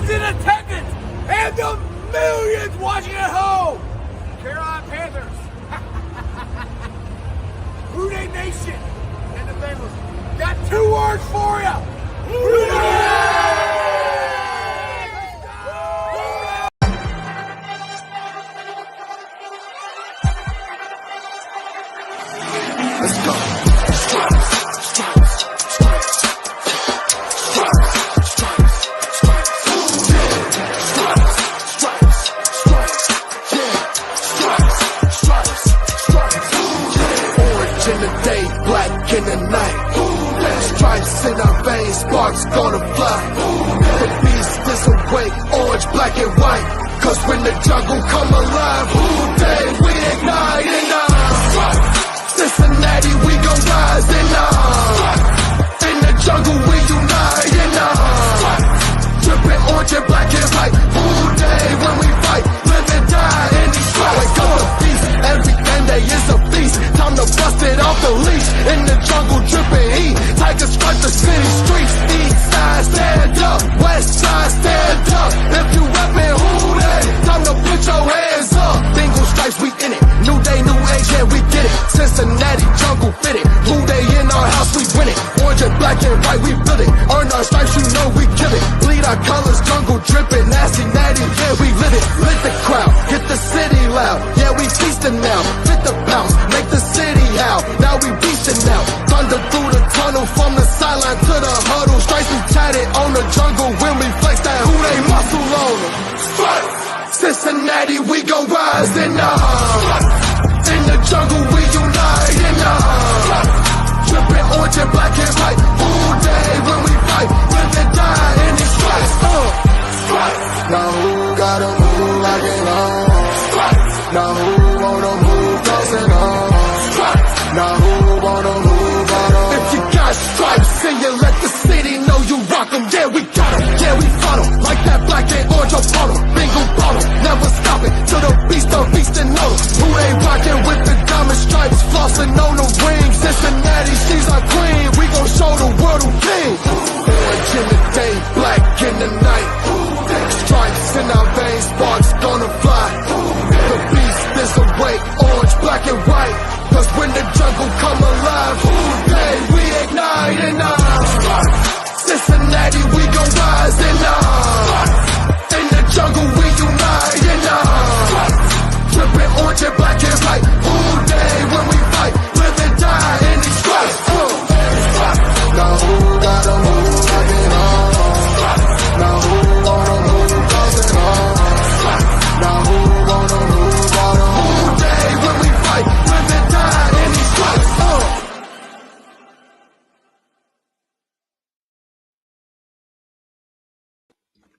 fans in attendance and the millions watching at home. Carolina Panthers, Houday Nation, and the Bengals got 2 words for you. Houday! Let's go. Orange in the day, black in the night. Stripes in our veins, sparks gonna fly. The beast is awake, orange, black and white. Cause when the jungle come alive, Houday, we ignite and Cincinnati, we gon' rise and in the jungle, we unite and drippin' orange and black and white. Houday, when we fight, live and die in these stripes. Wake up the beast, every day is a feast. Time to bust it off the leash. In the jungle, drippin' heat. Tigers strike the city streets. East side, stand up. West side, stand up. If you reppin' Houday, time to put your hands up. Bengal stripes, we in it. New day, new age, yeah, we get it. Cincinnati, jungle fitted. Houday in our house, we win it. Orange and black and white, we build it. Earn our stripes, you know we kill it. Bleed our colors, jungle drippin'. Nasty, natty, yeah, we lit it. Lit the crowd, get the city loud. Yeah, we feastin' now. Fit the bounce, make the city howl. Now we beastin' now. Thunder through the tunnel, from the sideline to the huddle. Stripes we tatted on the jungle when we flex that Houday muscle on them. Cincinnati, we gon' rise and in the jungle, we unite and drippin' orange and black and white. Houday, when we fight, live and die in these stripes. Now who gotta move like it on? Now who wanna move close on? Now who wanna move on? If you got stripes and you let the city know you rock 'em, yeah, we got 'em, yeah, we fought 'em. Like that black and orange upon 'em, Bengal bottle, never stop it, till the beast and know 'em. Houday rockin' with the diamond stripes, flossin' on the ring. Cincinnati, she's our queen, we gon' show the world who king. Orange in the day, black in the night. Stripes in our veins, sparks gonna fly. The beast is awake, orange, black and white. Cause when the jungle come alive, Houday, we ignite and Cincinnati, we gon' rise and in the jungle, we unite and drippin' orange and black and white. Houday, when we fight, live and die in these stripes. Now who gotta move like it on? Now who wanna move close and on? Now who wanna move on? Houday, when we fight, live and die in these stripes.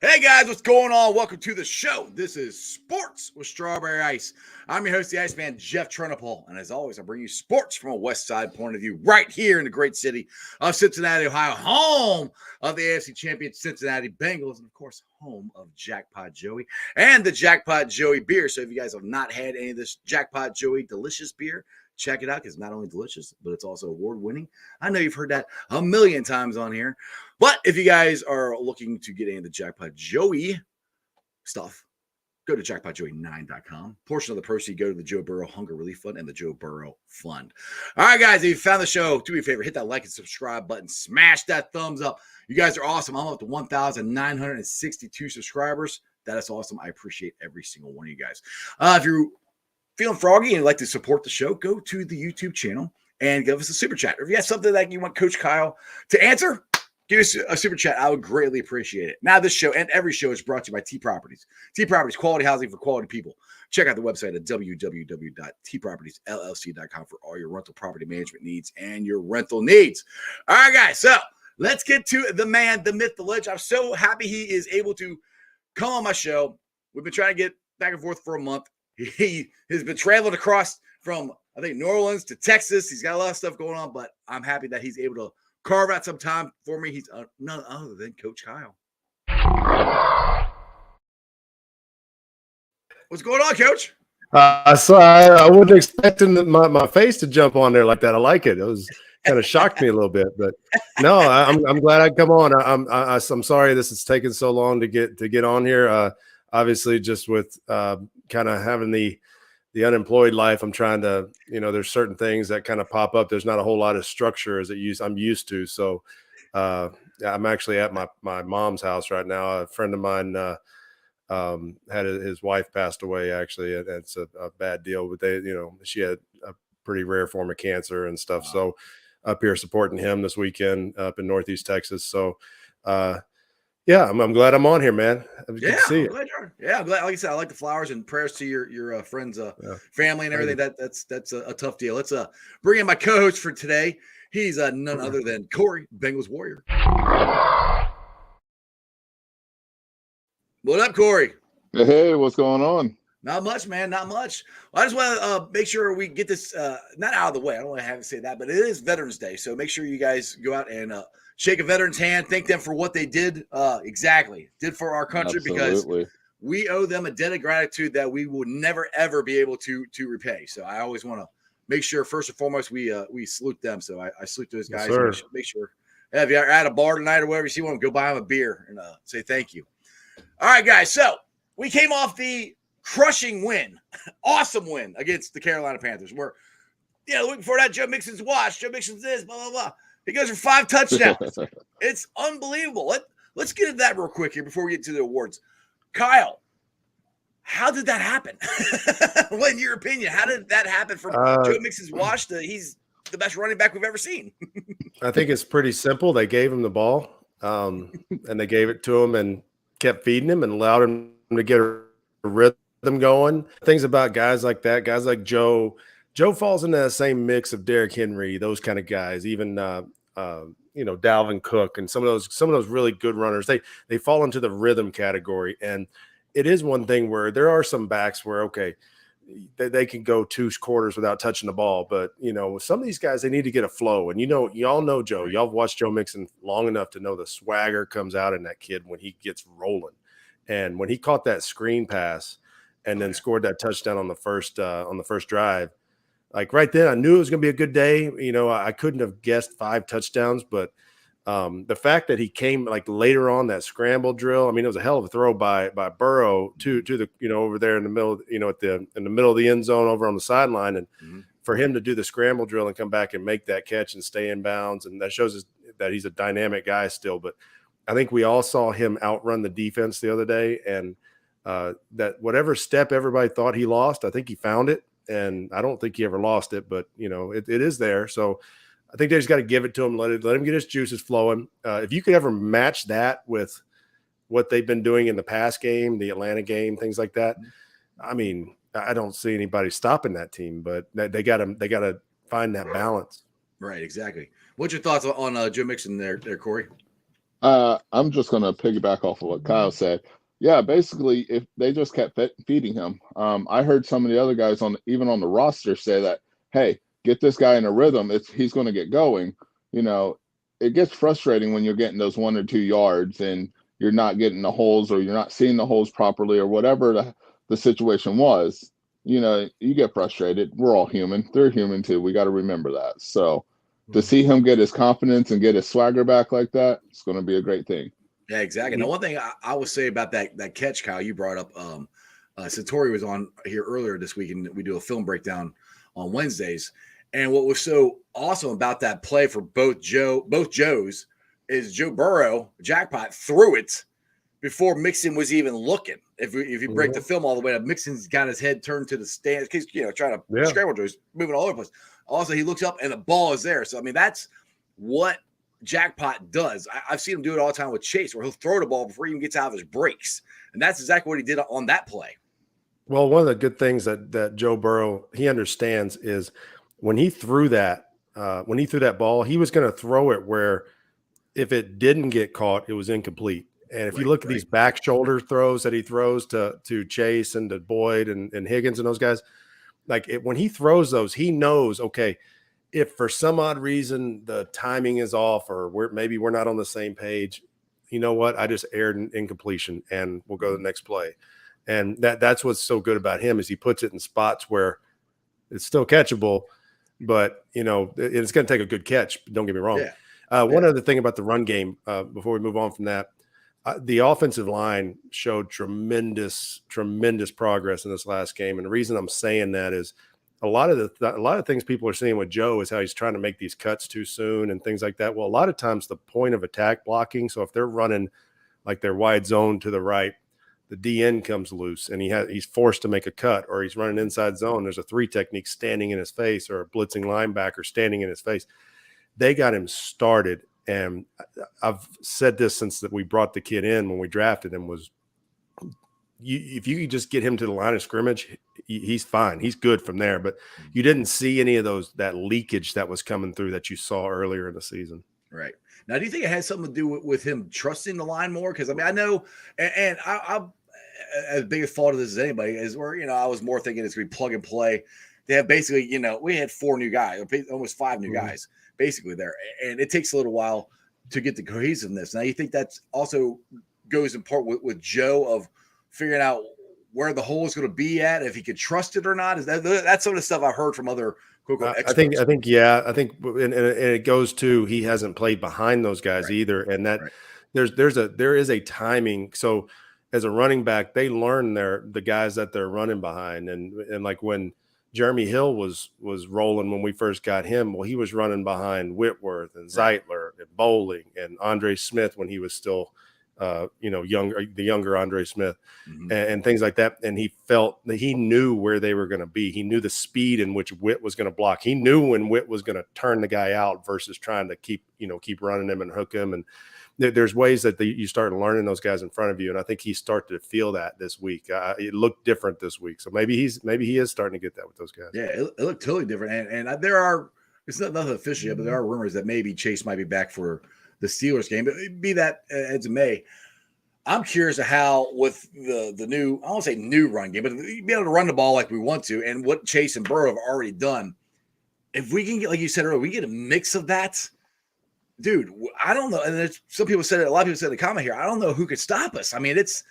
Hey guys, what's going on? Welcome to the show. This is Sports with Strawberry Ice. I'm your host, the Iceman, Jeff Trunapole. And as always, I bring you sports from a West Side point of view right here in the great city of Cincinnati, Ohio, home of the AFC champion Cincinnati Bengals, and of course, home of Jackpot Joey and the Jackpot Joey beer. So if you guys have not had any of this Jackpot Joey delicious beer, check it out because it's not only delicious, but it's also award-winning. I know you've heard that a million times on here. But if you guys are looking to get any of the Jackpot Joey stuff, go to jackpotjoey9.com. Portion of the proceeds go to the Joe Burrow Hunger Relief Fund and the Joe Burrow Fund. All right, guys, if you found the show, do me a favor, hit that like and subscribe button. Smash that thumbs up. You guys are awesome. I'm up to 1,962 subscribers. That is awesome. I appreciate every single one of you guys. If you're feeling froggy and you'd like to support the show, go to the YouTube channel and give us a super chat. Or if you have something that you want Coach Kyle to answer, give us a super chat. I would greatly appreciate it. Now, this show and every show is brought to you by T Properties. T Properties, quality housing for quality people. Check out the website at www.tpropertiesllc.com for all your rental property management needs and your rental needs. All right, guys. So let's get to the man, the myth, the legend. I'm so happy he is able to come on my show. We've been trying to get back and forth for a month. He has been traveling across from, I think, New Orleans to Texas. He's got a lot of stuff going on, but I'm happy that he's able to carve out some time for me. He's none other than Coach Kyle. What's going on, Coach? So I wasn't expecting my face to jump on there like that. I like it. It was kind of shocked me a little bit. But no, I'm glad I come on. I'm sorry this has taken so long to get on here. Obviously, just with kind of having the unemployed life, I'm trying to, there's certain things that kind of pop up. There's not a whole lot of structure I'm used to. So I'm actually at my mom's house right now. A friend of mine had his wife passed away. Actually, it's a bad deal, but she had a pretty rare form of cancer and stuff. Wow. So up here supporting him this weekend up in Northeast Texas. So yeah, I'm glad I'm on here, man. Good to see you. Yeah, I'm glad. Like I said, I like the flowers and prayers to your friends, family, and everything. That's a tough deal. Let's bring in my co-host for today. He's none other than Corey, Bengals Warrior. What up, Corey? Hey, what's going on? Not much, man. Not much. Well, I just want to make sure we get this not out of the way. I don't want to have to say that, but it is Veterans Day, so make sure you guys go out and shake a veteran's hand, thank them for what they did did for our country. Absolutely. Because we owe them a debt of gratitude that we will never ever be able to repay. So I always want to make sure first and foremost we salute them. So I salute those guys. Yes, make sure if you're at a bar tonight or whatever, you see one, go buy them a beer and say thank you. All right, guys. So we came off the crushing win, awesome win against the Carolina Panthers. Where the week before that, Joe Mixon's watched. Joe Mixon's this, blah blah blah. He goes for 5 touchdowns. It's unbelievable. Let's get into that real quick here before we get to the awards. Kyle, how did that happen? Well, in your opinion, how did that happen from Joe Mixon's watch to he's the best running back we've ever seen? I think it's pretty simple. They gave him the ball, and they gave it to him and kept feeding him and allowed him to get a rhythm going. Things about guys like that, guys like Joe. Joe falls into that same mix of Derrick Henry, those kind of guys, even Dalvin Cook and some of those really good runners. They fall into the rhythm category. And it is one thing where there are some backs where, okay, they can go 2 quarters without touching the ball. But, some of these guys, they need to get a flow. And, y'all know Joe. Y'all have watched Joe Mixon long enough to know the swagger comes out in that kid when he gets rolling. And when he caught that screen pass and then scored that touchdown on the first drive, like right then, I knew it was going to be a good day. I couldn't have guessed 5 touchdowns, but the fact that he came like later on that scramble drill, I mean, it was a hell of a throw by Burrow to the over there in the middle, in the middle of the end zone over on the sideline, and for him to do the scramble drill and come back and make that catch and stay in bounds, and that shows us that he's a dynamic guy still. But I think we all saw him outrun the defense the other day, and that whatever step everybody thought he lost, I think he found it. And I don't think he ever lost it, but it is there. So I think they just got to give it to him, let him get his juices flowing. If you could ever match that with what they've been doing in the past game, the Atlanta game, things like that, I mean, I don't see anybody stopping that team, but they got to find that balance. Right, exactly. What's your thoughts on Joe Mixon there, Corey? I'm just going to piggyback off of what Kyle said. Yeah, basically, if they just kept feeding him, I heard some of the other guys even on the roster say that, hey, get this guy in a rhythm. He's going to get going. It gets frustrating when you're getting those 1 or 2 yards and you're not getting the holes or you're not seeing the holes properly or whatever the situation was. You get frustrated. We're all human. They're human too. We got to remember that. So to see him get his confidence and get his swagger back like that, it's going to be a great thing. Yeah, exactly. Now, one thing I will say about that catch, Kyle, you brought up, Satori was on here earlier this week, and we do a film breakdown on Wednesdays. And what was so awesome about that play for both Joes is Joe Burrow, jackpot, threw it before Mixon was even looking. If you break the film all the way up, Mixon's got his head turned to the stands because trying to scramble, he's moving all over the place. Also, he looks up and the ball is there. So I mean, that's what jackpot does. I've seen him do it all the time with Chase, where he'll throw the ball before he even gets out of his breaks, and that's exactly what he did on that play. Well, one of the good things that Joe Burrow he understands is when he threw that ball, he was going to throw it where if it didn't get caught, it was incomplete. And if you look at these back shoulder throws that he throws to Chase and to Boyd and Higgins and those guys, when he throws those, he knows, okay, if for some odd reason the timing is off or maybe we're not on the same page, you know what? I just aired an incompletion and we'll go to the next play. And that's what's so good about him is he puts it in spots where it's still catchable, but it's going to take a good catch. Don't get me wrong. Yeah. One other thing about the run game before we move on from that, the offensive line showed tremendous progress in this last game, and the reason I'm saying that is a lot of things people are seeing with Joe is how he's trying to make these cuts too soon and things like that. Well, a lot of times the point of attack blocking. So if they're running like their wide zone to the right, the DN comes loose and he's forced to make a cut, or he's running inside zone. There's a 3 technique standing in his face, or a blitzing linebacker standing in his face. They got him started. And I've said this since that we brought the kid in when we drafted him was if you could just get him to the line of scrimmage, he's fine. He's good from there. But you didn't see any of that leakage that was coming through that you saw earlier in the season. Right. Now, do you think it has something to do with him trusting the line more? Because, I mean, I know, and I'm as big a fault of this as anybody is where, I was more thinking it's going to be plug and play. They have basically, we had 4 new guys, almost 5 new guys basically there. And it takes a little while to get the cohesiveness. Now, you think that's also goes in part with Joe of figuring out where the hole is going to be at, if he could trust it or not? Is that's some of the stuff I've heard from other experts. I think, and it goes to he hasn't played behind those guys either, and that there is a timing. So as a running back, they learn the guys that they're running behind, and like when Jeremy Hill was rolling when we first got him, well, he was running behind Whitworth and Zeitler and Bowling and Andre Smith when he was still the younger Andre Smith and things like that. And he felt that he knew where they were going to be. He knew the speed in which Witt was going to block. He knew when Witt was going to turn the guy out versus trying to keep running him and hook him. And there's ways that you start learning those guys in front of you. And I think he started to feel that this week. It looked different this week. So maybe he is starting to get that with those guys. Yeah, it looked totally different. And there are, it's not nothing official yet, but there are rumors that maybe Chase might be back for the Steelers game, but be that as it may, I'm curious of how with the new, I won't say new run game, but be able to run the ball like we want to, and what Chase and Burrow have already done. If we can get, like you said earlier, we get a mix of that, dude. I don't know. And there's some people said it. A lot of people said in the comment here, I don't know who could stop us. I mean, that's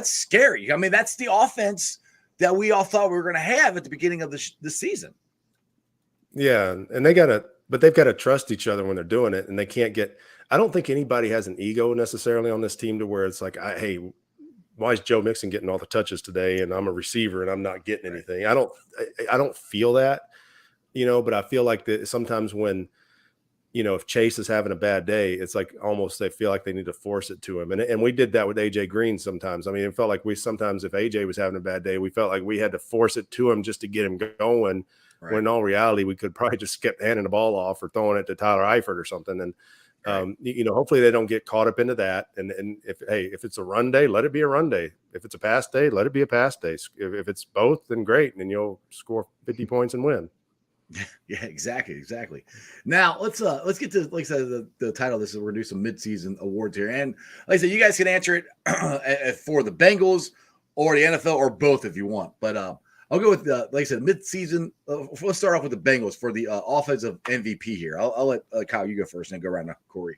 scary. I mean, that's the offense that we all thought we were going to have at the beginning of the season. Yeah, and they've got to trust each other when they're doing it, and they can't get. I don't think anybody has an ego necessarily on this team to where it's like, hey, why is Joe Mixon getting all the touches today, and I'm a receiver and I'm not getting anything. I don't feel that, but I feel like that sometimes when, if Chase is having a bad day, it's like almost they feel like they need to force it to him, and we did that with AJ Green sometimes. I mean, it felt like sometimes if AJ was having a bad day, we felt like we had to force it to him just to get him going. Right. When in all reality, we could probably just skip handing the ball off or throwing it to Tyler Eifert or something. And, hopefully they don't get caught up into that. And if it's a run day, let it be a run day. If it's a pass day, let it be a pass day. If it's both, then great. And then you'll score 50 points and win. Yeah, exactly. Now let's get to, like I said, the title of this is we're gonna do some midseason awards here. And like I said, you guys can answer it for the Bengals or the NFL or both if you want. But I'll go with like I said, midseason. Let's start off with the Bengals for the offensive MVP here. I'll let Kyle, you go first, and then go around to Corey.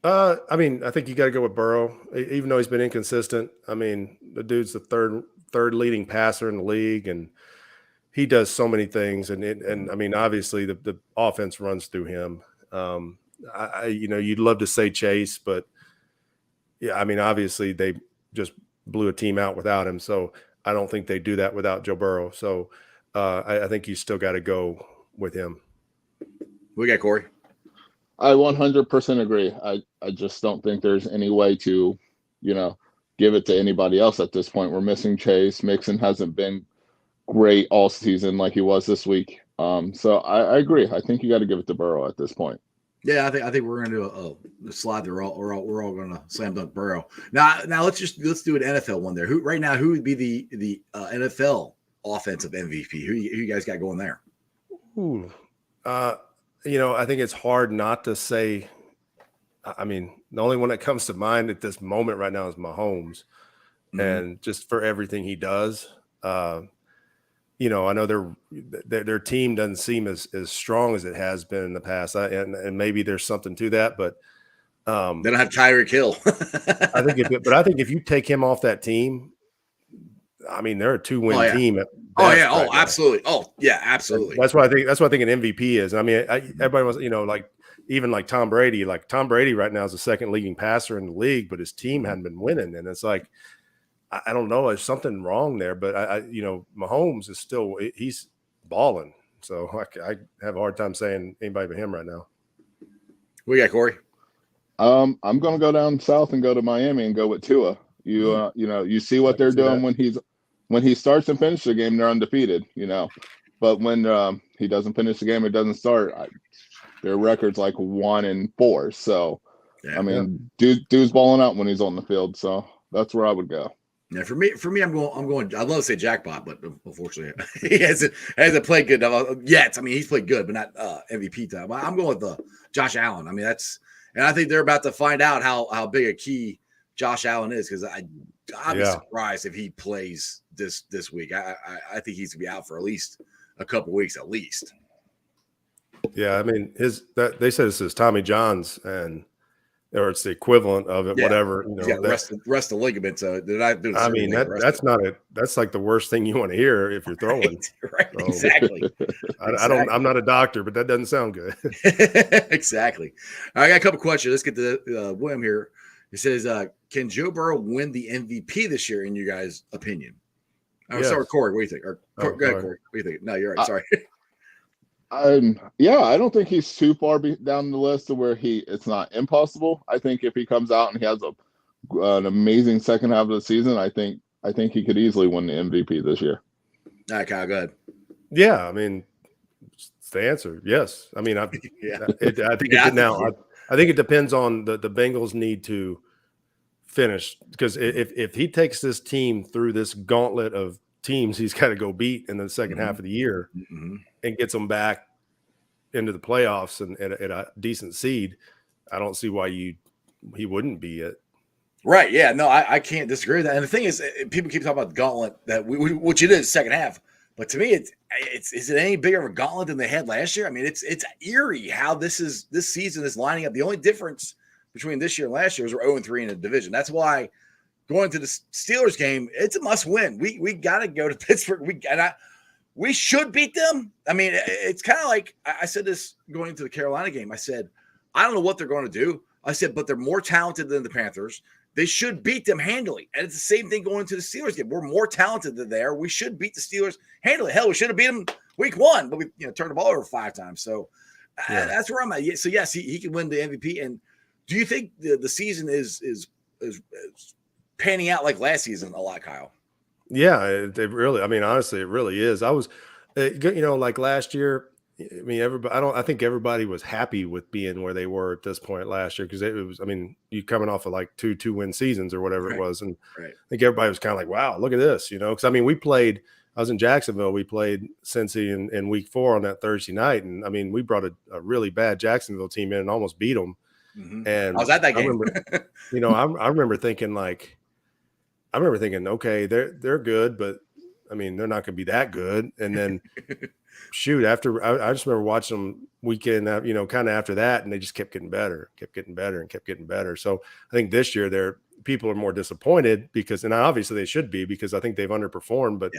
I mean, I think you got to go with Burrow, even though he's been inconsistent. I mean, the dude's the third leading passer in the league, and he does so many things. And I mean, obviously the offense runs through him. You'd love to say Chase, but yeah, I mean, obviously they just blew a team out without him. So I don't think they do that without Joe Burrow. So I think you still got to go with him. We got Corey. I 100% agree. I just don't think there's any way to, give it to anybody else at this point. We're missing Chase. Mixon hasn't been great all season like he was this week. So I agree. I think you got to give it to Burrow at this point. Yeah, I think we're going to do a slide there. We're all going to slam dunk Burrow. Now let's do an NFL one there. Who would be the NFL offensive MVP? Who you guys got going there? Ooh, I think it's hard not to say. I mean, the only one that comes to mind at this moment right now is Mahomes, and just for everything he does. I know their team doesn't seem as strong as it has been in the past, and maybe there's something to that. But they don't have Tyreek Hill. I think if you take him off that team, I mean they're a 2-win team Oh best yeah. Oh, right now. absolutely. Oh yeah, absolutely. That's what I think. That's what I think an MVP is. I mean, everybody wants, like even like Tom Brady. Like Tom Brady right now is the second leading passer in the league, but his team hadn't been winning, and it's like I don't know. There's something wrong there, but Mahomes is still he's balling. So I have a hard time saying anybody but him right now. We got Corey. I'm gonna go down south and go to Miami and go with Tua. You see what they're doing when he starts and finishes the game, they're undefeated. But when he doesn't finish the game, it doesn't start. Their record's like 1-4. So Yeah. I mean, dude's balling out when he's on the field. So that's where I would go. Yeah, for me, I'm going. I'd love to say jackpot, but unfortunately, he hasn't played good yet. I mean, he's played good, but not MVP time. I'm going with Josh Allen. I mean, and I think they're about to find out how big a key Josh Allen is, because I'd be surprised if he plays this week. I think he's gonna be out for at least a couple weeks, at least. Yeah, I mean, they said this is Tommy John's or it's the equivalent of it, whatever. He's got rest of ligaments. They're not doing. I mean, that's like the worst thing you want to hear if you're throwing. Right, so, exactly. I'm not a doctor, but that doesn't sound good. Exactly. I got a couple questions. Let's get to William here. He says, "Can Joe Burrow win the MVP this year, in your guys' opinion?" Yes. Sorry, Corey. What do you think? Go ahead, Corey. What do you think? No, you're right. Sorry. I don't think he's too far down the list to where it's not impossible. I think if he comes out and he has an amazing second half of the season, I think he could easily win the MVP this year. All right, Kyle, go ahead. Yeah, I mean, it's the answer. Yes, I mean, I think it depends on the Bengals need to finish, because if he takes this team through this gauntlet of teams he's got to go beat in the second half of the year and gets them back into the playoffs and at a decent seed, I don't see why he wouldn't be it. Right. Yeah. No, I can't disagree with that. And the thing is, people keep talking about the gauntlet which it is second half, but to me, is it any bigger of a gauntlet than they had last year? I mean, it's eerie how this season is lining up. The only difference between this year and last year is we're 0-3 in the division. That's why going to the Steelers game, it's a must win. We got to go to Pittsburgh. We should beat them. I mean, it's kind of like I said this going into the Carolina game. I said, I don't know what they're going to do. I said, but they're more talented than the Panthers. They should beat them handily. And it's the same thing going into the Steelers game. We're more talented than they are. We should beat the Steelers handily. Hell, we should have beat them week 1, but we turned the ball over 5 times. So that's where I'm at. So yes, he can win the MVP. And do you think the season is panning out like last season a lot, Kyle? Yeah, it really. I mean, honestly, it really is. I was, like last year. I mean, I think everybody was happy with being where they were at this point last year, because it was. I mean, you coming off of like 2-win seasons or whatever it was, and I think everybody was kind of like, "Wow, look at this," Because I mean, I was in Jacksonville. We played Cincy in week 4 on that Thursday night, and I mean, we brought a really bad Jacksonville team in and almost beat them. And I was at that game. I remember thinking okay, they're good, but I mean, they're not going to be that good. And then, shoot, after I just remember watching them weekend, kind of after that, and they just kept getting better. So I think this year people are more disappointed and obviously they should be, because I think they've underperformed. But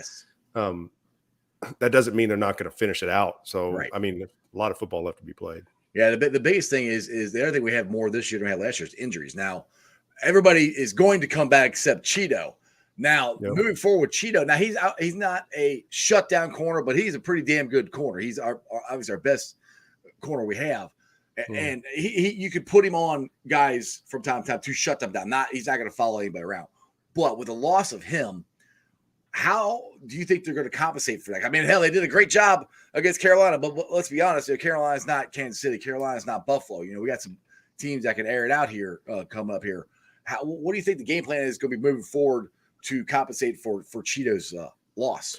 that doesn't mean they're not going to finish it out. So I mean, a lot of football left to be played. Yeah, the biggest thing is the other thing we have more this year than we had last year is injuries. Now, everybody is going to come back except Cheeto. Now, moving forward with Cheeto, now he's not a shutdown corner, but he's a pretty damn good corner. He's obviously our best corner we have. And you could put him on guys from time to time to shut them down. He's not going to follow anybody around. But with the loss of him, how do you think they're going to compensate for that? I mean, hell, they did a great job against Carolina, but let's be honest, Carolina's not Kansas City. Carolina's not Buffalo. We got some teams that can air it out here coming up here. What do you think the game plan is going to be moving forward to compensate for Cheeto's loss?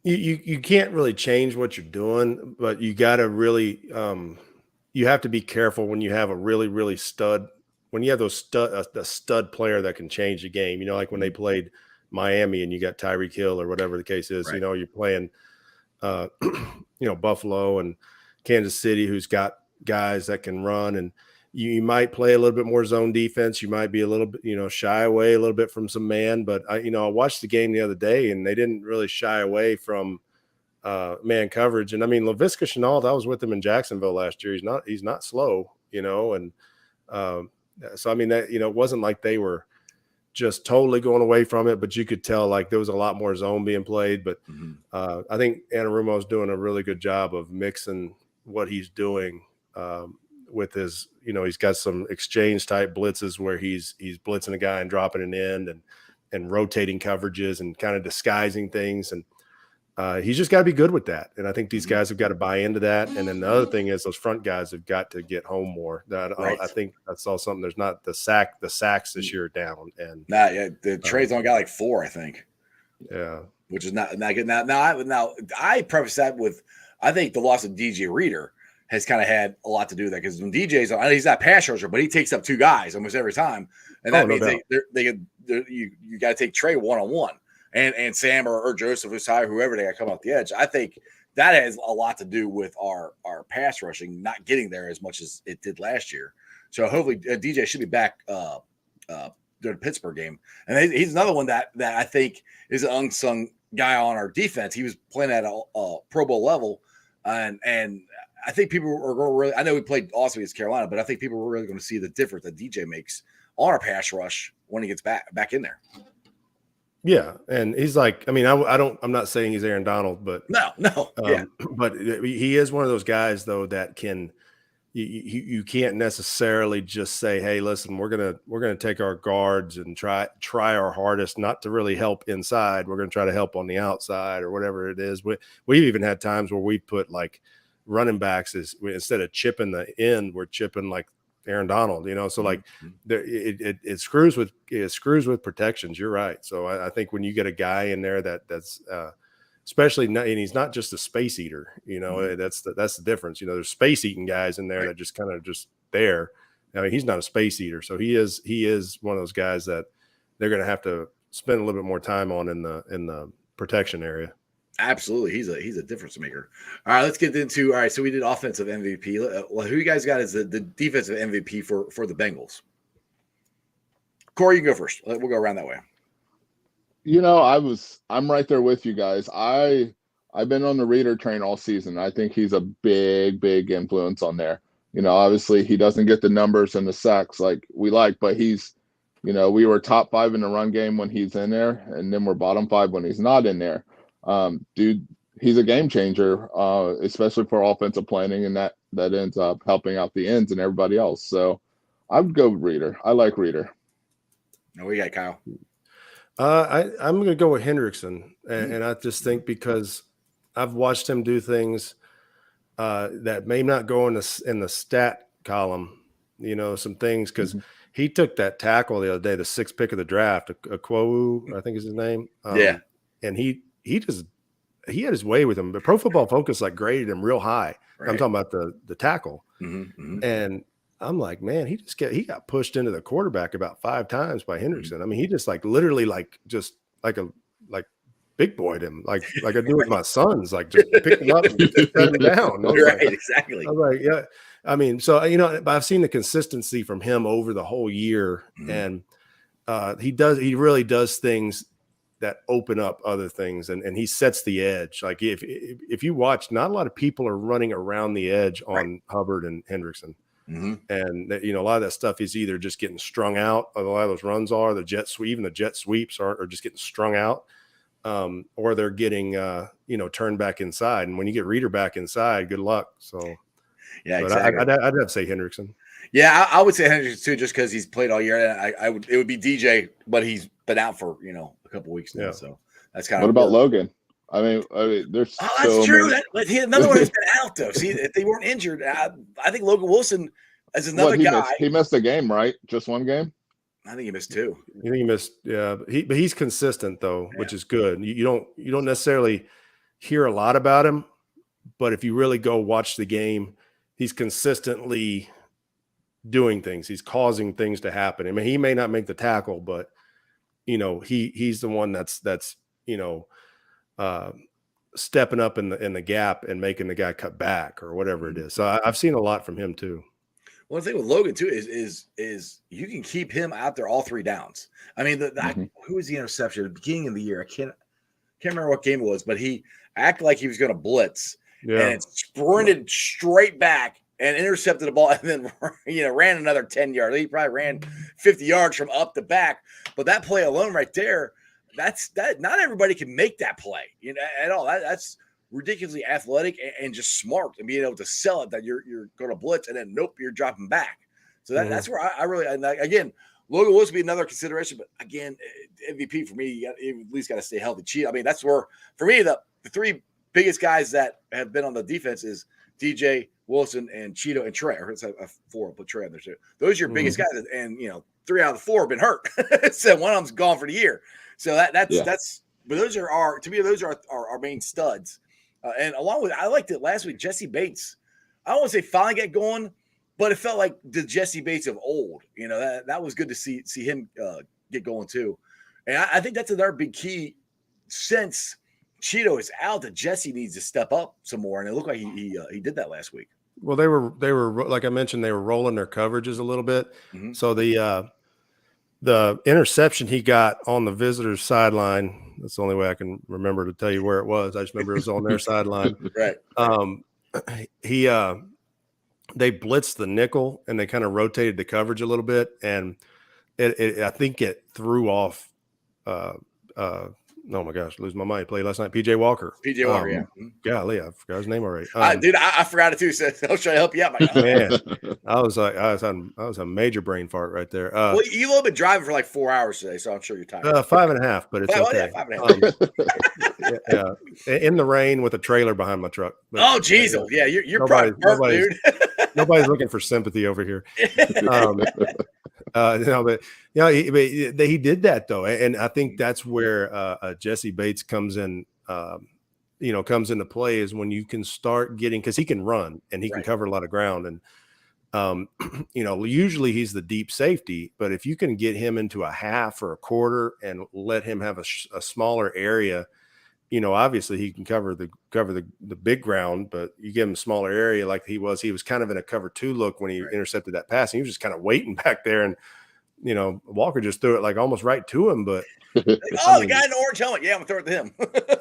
You can't really change what you're doing, but you got to really you have to be careful when you have a really, really when you have a stud player that can change the game. Like when they played Miami and you got Tyreek Hill or whatever the case is. You're playing Buffalo and Kansas City, who's got guys that can run, and you might play a little bit more zone defense. You might be a little bit, shy away a little bit from some man. But I watched the game the other day, and they didn't really shy away from man coverage. And I mean, Laviska Shenault, I was with him in Jacksonville last year. He's not slow, and so I mean that it wasn't like they were just totally going away from it, but you could tell like there was a lot more zone being played. But I think Anarumo's doing a really good job of mixing what he's doing with his, he's got some exchange type blitzes where he's blitzing a guy and dropping an end and rotating coverages and kind of disguising things. And he's just got to be good with that. And I think these guys have got to buy into that. And then the other thing is those front guys have got to get home more. I think I saw something. There's not the sacks this year are down. And the Trey's only got like 4, I think. Yeah. Which is not good. Now I preface that with, I think the loss of DJ Reader has kind of had a lot to do with that, because when DJ's on, he's not pass rusher, but he takes up 2 guys almost every time. And that means you got to take Trey one-on-one. And Sam or Joseph Usai, whoever they got come off the edge. I think that has a lot to do with our pass rushing not getting there as much as it did last year. So hopefully DJ should be back during the Pittsburgh game. And he's another one that I think is an unsung guy on our defense. He was playing at a Pro Bowl level, and I think people are going to really – I know we played awesome against Carolina, but I think people are really going to see the difference that DJ makes on our pass rush when he gets back in there. Yeah, and he's like, I mean, I'm not saying he's Aaron Donald, but no, but he is one of those guys though that can, you can't necessarily just say, hey, listen, we're gonna take our guards and try our hardest not to really help inside. We're gonna try to help on the outside or whatever it is. We've even had times where we put like running backs instead of chipping the end, we're chipping like Aaron Donald, so like it screws with protections. You're right. So I think when you get a guy in there that's especially not, and he's not just a space eater, that's the difference. There's space eating guys in there that just kind of just there. I mean, he's not a space eater, so he is one of those guys that they're going to have to spend a little bit more time on in the protection area. Absolutely. He's a difference maker. All right, let's get into – all right, so we did offensive MVP. Well, who you guys got as the defensive MVP for the Bengals? Corey, you can go first. We'll go around that way. I'm right there with you guys. I've been on the Reader train all season. I think he's a big, big influence on there. Obviously he doesn't get the numbers and the sacks like we like, but he's – we were top 5 in the run game when he's in there, and then we're bottom 5 when he's not in there. Dude, he's a game changer, especially for offensive planning, and that ends up helping out the ends and everybody else. So I would go with Reader. I like Reader. Now we got Kyle. I'm going to go with Hendrickson, and I just think because I've watched him do things that may not go in the stat column, some things, because he took that tackle the other day, the 6th pick of the draft, Akwowu, I think is his name. And he had his way with him. But Pro Football Focus graded him real high. Right. I'm talking about the tackle. And I'm like, man, he got pushed into the quarterback about 5 times by Hendrickson. I mean, he just literally big boyed him like I do with my sons, just pick him up and set him down. Right, exactly. I was like, yeah. I mean, so but I've seen the consistency from him over the whole year, and he really does things that open up other things, and he sets the edge. Like if you watch, not a lot of people are running around the edge on Hubbard and Hendrickson. And a lot of that stuff is either just getting strung out. A lot of those runs are the jet sweep, even the jet sweeps are just getting strung out, or they're getting turned back inside. And when you get Reader back inside, good luck. So yeah, exactly. I'd have to say Hendrickson. Yeah, I would say Hendrickson too, just because he's played all year. It would be DJ, but he's been out for a couple of weeks now. Yeah. So that's kind of. What about Logan? I mean, there's. Oh, that's true. Another one has been out though. See, if they weren't injured, I think Logan Wilson is another guy. He missed a game, right? Just one game. I think he missed 2. I think he missed, yeah. But he's consistent though, which is good. You don't necessarily hear a lot about him, but if you really go watch the game, he's consistently doing things. He's causing things to happen. I mean, he may not make the tackle, but he's the one that's stepping up in the gap and making the guy cut back or whatever it is. So I've seen a lot from him too. One thing with Logan too is you can keep him out there all 3 downs. I mean, who was the interception at the beginning of the year? I can't remember what game it was, but he acted like he was going to blitz and it sprinted straight back and intercepted the ball, and then ran another 10 yards. He probably ran 50 yards from up to back. But that play alone right there, that not everybody can make that play, at all. That's ridiculously athletic and just smart, and being able to sell it that you're going to blitz and then nope, you're dropping back. So that's where I really, and again, Logan Wilson would be another consideration, but again, MVP for me, you at least got to stay healthy. Cheetah, I mean, that's where for me the 3 biggest guys that have been on the defense is DJ, Wilson, and Cheeto and Trey. Or it's a 4, put Trey in there too. Those are your biggest guys, and 3 out of the 4 have been hurt. So one of them's gone for the year. So that's. But those are our main studs. And along with, I liked it last week, Jesse Bates. I don't want to say finally get going, but it felt like the Jesse Bates of old. That was good to see him get going too. And I think that's another big key since Cheeto is out, that Jesse needs to step up some more. And it looked like he did that last week. Well, they were like I mentioned, they were rolling their coverages a little bit. Mm-hmm. So the interception he got on the visitor's sideline, that's the only way I can remember to tell you where it was. I just remember it was on their sideline. Right. They blitzed the nickel and they kind of rotated the coverage a little bit. And I think it threw off, oh my gosh, lose my mind. Played last night. PJ Walker. PJ Walker, yeah. Golly, I forgot his name already. Dude, I forgot it too. So I'll try to help you out. Man, I was a major brain fart right there. Well, you've only been driving for like 4 hours today, so I'm sure you're tired. 5.5, but it's okay. Yeah, 5.5. Yeah, in the rain with a trailer behind my truck. But, oh, jeez. Yeah, you're probably burnt, dude. Nobody's looking for sympathy over here. But he did that though, and I think that's where Jesse Bates comes in. Comes into play is when you can start getting, because he can run and he can cover a lot of ground, and usually he's the deep safety. But if you can get him into a half or a quarter and let him have a smaller area, obviously he can cover the big ground, but you give him a smaller area like he was kind of in a cover 2 look when he intercepted that pass. And he was just kind of waiting back there, and Walker just threw it like almost right to him. But the guy in the orange helmet, yeah, I'm gonna throw it to him.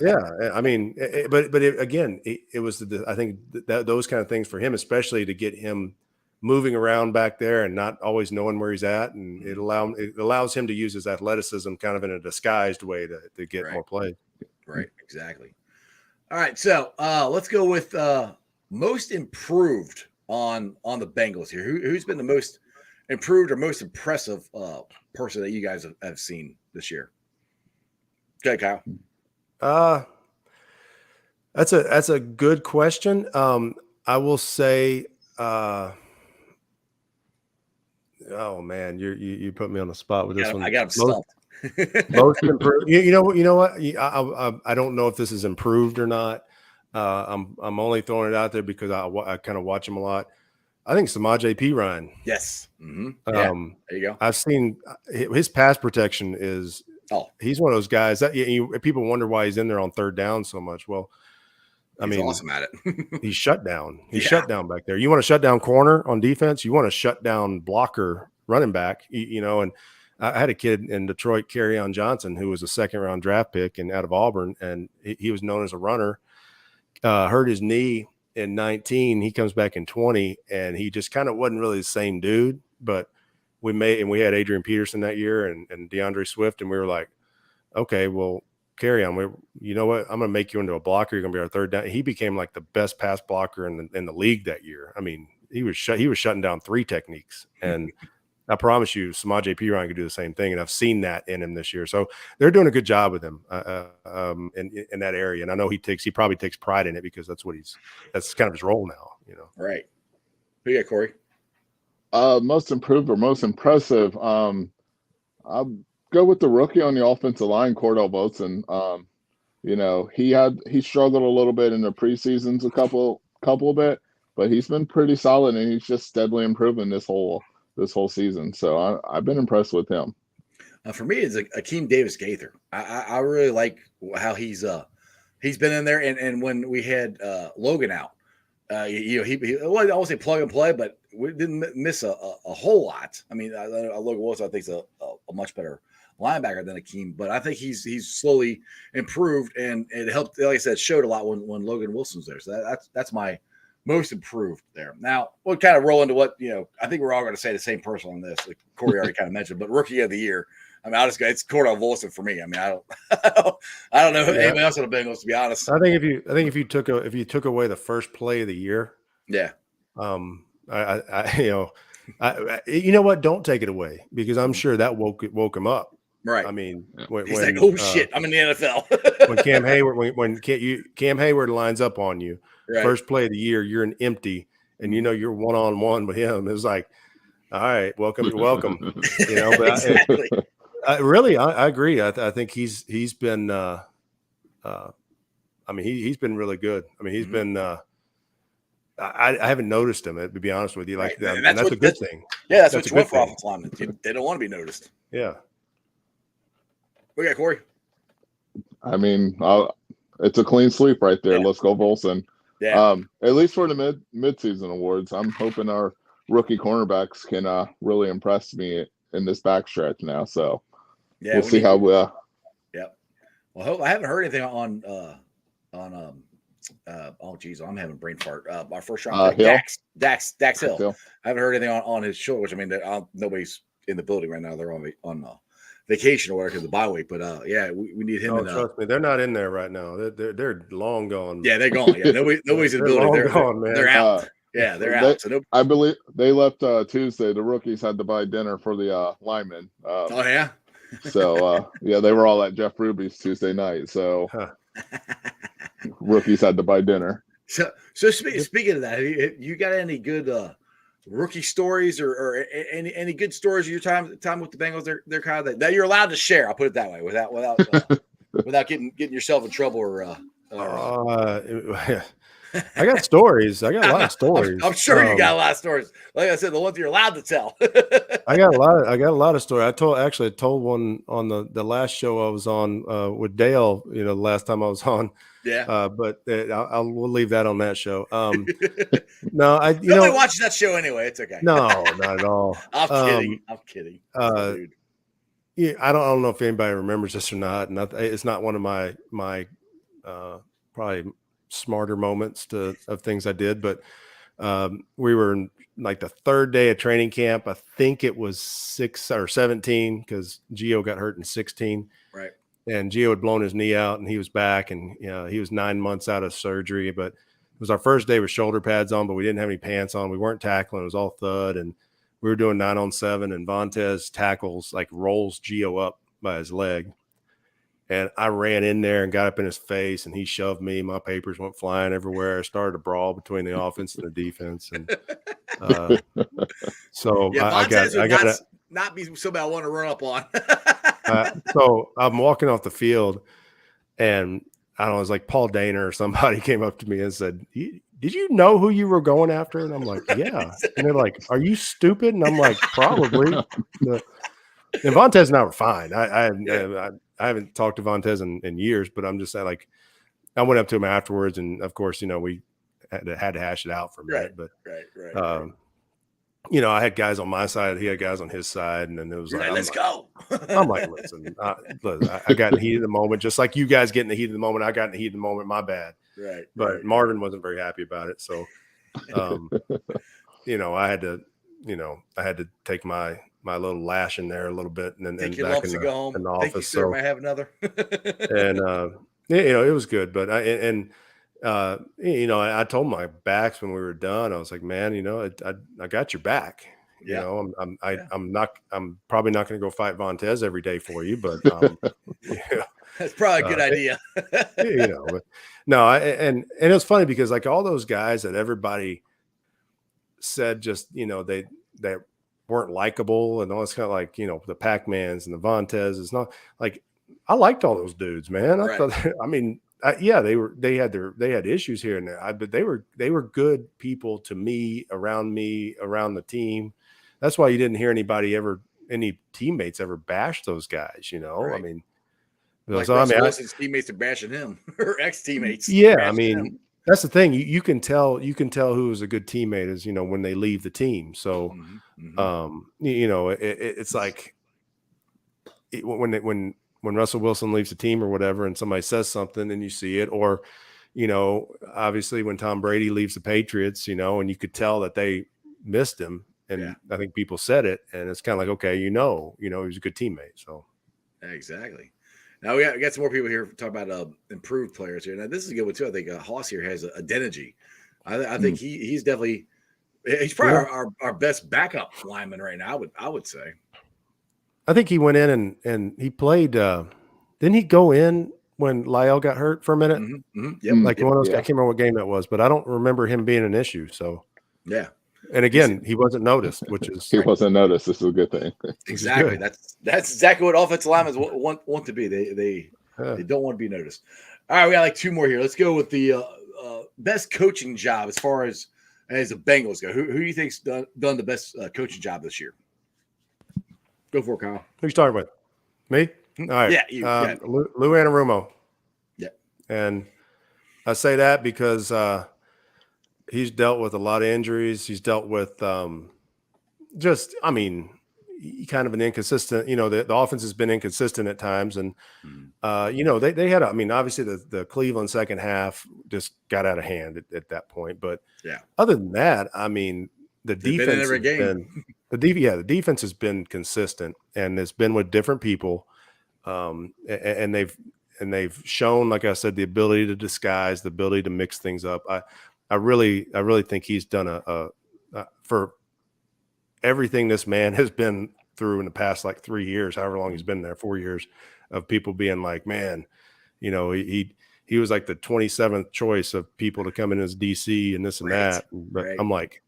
Yeah, I mean, it was I think that those kind of things for him, especially to get him moving around back there and not always knowing where he's at, and it allows him to use his athleticism kind of in a disguised way to get more play. Right, exactly. All right, so let's go with most improved on the Bengals here. Who's been the most improved or most impressive person that you guys have seen this year? Okay, Kyle. That's a good question. I will say, oh man, you put me on the spot with this one. I got him stumped. Most improved. You know what? I don't know if this is improved or not. I'm only throwing it out there because I kind of watch him a lot. I think Samaje Perine. Yes. Mm-hmm. There you go. I've seen his pass protection is. Oh, he's one of those guys that people wonder why he's in there on 3rd down so much. Well, he's awesome at it. He's shut down. He's shut down back there. You want to shut down corner on defense. You want to shut down blocker running back. And I had a kid in Detroit, Kerryon Johnson, who was a 2nd-round draft pick and out of Auburn, and he was known as a runner. Hurt his knee in 19. He comes back in 20, and he just kind of wasn't really the same dude. But we had Adrian Peterson that year and DeAndre Swift, and we were like, okay, well, Kerryon, you know what? I'm going to make you into a blocker. You're going to be our 3rd down. He became like the best pass blocker in the league that year. I mean, he was shutting down 3 techniques, and I promise you, Samaje Perine could do the same thing, and I've seen that in him this year. So they're doing a good job with him in that area, and I know he probably takes pride in it because that's kind of his role now. Right. Who you got, Corey? Most improved or most impressive. I'll go with the rookie on the offensive line, Cordell Bolton. He struggled a little bit in the preseasons, a couple bit, but he's been pretty solid, and he's just steadily improving this whole season. So I've been impressed with him. For me, it's Akeem Davis Gaither. I really like how he's been in there. And when we had Logan out, Well, I won't say plug and play, but we didn't miss a whole lot. I mean, Logan Wilson, I think, is a much better linebacker than Akeem, but I think he's slowly improved, and it helped. Like I said, showed a lot when Logan Wilson's there. So that's my most improved there. Now we'll kind of roll into what I think we're all going to say the same person on this. Like Corey already kind of mentioned, but rookie of the year. I mean, it's Cordell Volson for me. I mean, I don't know anybody else on the Bengals, to be honest. I think if you took away the first play of the year, yeah. You know what? Don't take it away, because I'm sure that woke him up. Right. I mean, he's like, oh shit, I'm in the NFL. when Cam Hayward lines up on you, right. First play of the year, you're an empty, and you're 1-on-1 with him. It's like, all right, welcome. But exactly. I agree. I think he's been. He's been really good. I mean, he's been. I haven't noticed him, to be honest with you. Like right. and that's a good thing. Yeah, that's what you want for offensive linemen. They don't want to be noticed. Yeah. We got Corey. I mean, it's a clean sweep right there. Yeah. Let's go, Volson. Yeah. At least for the mid-season awards, I'm hoping our rookie cornerbacks can really impress me in this backstretch now. So we'll see how we. Yep. Well, I haven't heard anything on oh geez, I'm having a brain fart. Our first round pick, Dax Hill. I haven't heard anything on his shoulder, which I mean, nobody's in the building right now. They're on vacation or whatever because of the bye week. But we need him. Trust me, they're not in there right now. They're long gone. Yeah, they're gone. Yeah, nobody's in the building. They're out. Yeah, they're out. So I believe they left Tuesday. The rookies had to buy dinner for the linemen. Oh yeah. So they were all at Jeff Ruby's Tuesday night. So rookies had to buy dinner. So speaking of that, have you got any good rookie stories or any good stories of your time with the Bengals? They're kind of that you're allowed to share. I'll put it that way without getting yourself in trouble or. I got stories. I got a lot of stories. I'm sure you got a lot of stories. Like I said, the ones you're allowed to tell. I got a lot of stories. I told one on the last show I was on with Dale. The last time I was on. Yeah. But we'll leave that on that show. No, nobody watches that show anyway. It's okay. No, not at all. I'm kidding. Dude. Yeah, I don't know if anybody remembers this or not. And it's not one of my probably smarter moments of things I did, but we were in like the third day of training camp. I think it was 6 or 17 because Gio got hurt in 16. Right. And Gio had blown his knee out and he was back, and he was 9 months out of surgery, but it was our first day with shoulder pads on, but we didn't have any pants on. We weren't tackling. It was all thud. And we were doing 9-on-7, and Vontaze tackles, like rolls Gio up by his leg. And I ran in there and got up in his face, and he shoved me. My papers went flying everywhere. I started a brawl between the offense and the defense. And so I got not be somebody I want to run up on. So I'm walking off the field, and I don't know, it was like Paul Dana or somebody came up to me and said, "Did you know who you were going after?" And I'm like, "Yeah." And they're like, "Are you stupid?" And I'm like, "Probably." And Vontaze and I were fine. I haven't talked to Vontaze in years, but I'm just saying, like, I went up to him afterwards, and of course, we had to hash it out for a minute. Right. I had guys on my side, he had guys on his side, and then it was let's go. I'm like, listen, I got in the heat of the moment, just like you guys get in the heat of the moment. I got in the heat of the moment. My bad. Right. But Marvin wasn't very happy about it, so I had to take my little lash in there a little bit, and then take back lumps in to go home. the Thank office. You, sir. Might have another. And it was good, but I told my backs when we were done, I was like, man, I got your back. Yeah. I'm probably not going to go fight Vontaze every day for you, but that's probably a good idea. But no, and it was funny because like all those guys that everybody said just they weren't likable and all this kind of like the Pac-Mans and the Vontaze is not like I liked all those dudes, man. I thought, I mean, they had issues here and there, but they were good people to me, around the team. That's why you didn't hear any teammates ever bash those guys. Right. I mean, like Russell Wilson's teammates are bashing him or ex-teammates. Yeah, I mean, him. That's the thing. You can tell who is a good teammate is, when they leave the team. So, it's like when Russell Wilson leaves the team or whatever, and somebody says something and you see it, or, obviously when Tom Brady leaves the Patriots, and you could tell that they missed him. And I think people said it, and it's kind of like, okay, he was a good teammate. So. Exactly. Now we got some more people here talking about improved players here. Now this is a good one too. I think Haas here has a Denergy. I think he's definitely probably our best backup lineman right now. I would say. I think he went in and he played. Didn't he go in when Lyle got hurt for a minute? Yep. Like one of those. I can't remember what game that was, but I don't remember him being an issue. So yeah. And again, he wasn't noticed, which is he wasn't noticed. This is a good thing. Exactly. That's exactly what offensive linemen want to be. They don't want to be noticed. All right, we got like two more here. Let's go with the best coaching job as far as the Bengals go. Who do you think's done the best coaching job this year? Go for it, Kyle. Who you starting with? Me? All right. Yeah, you. Lou Anarumo. Yeah. And I say that because he's dealt with a lot of injuries. He's dealt with kind of an inconsistent, the offense has been inconsistent at times. And, they had, obviously the Cleveland second half just got out of hand at that point. But other than that, the defense has been, the defense has been consistent, and it's been with different people. And they've shown, like I said, the ability to disguise, the ability to mix things up. I really think he's done for everything this man has been through in the past, like 3 years, however long he's been there, 4 years, of people being like, man, he was like the 27th choice of people to come in as DC and this and that. But I'm like,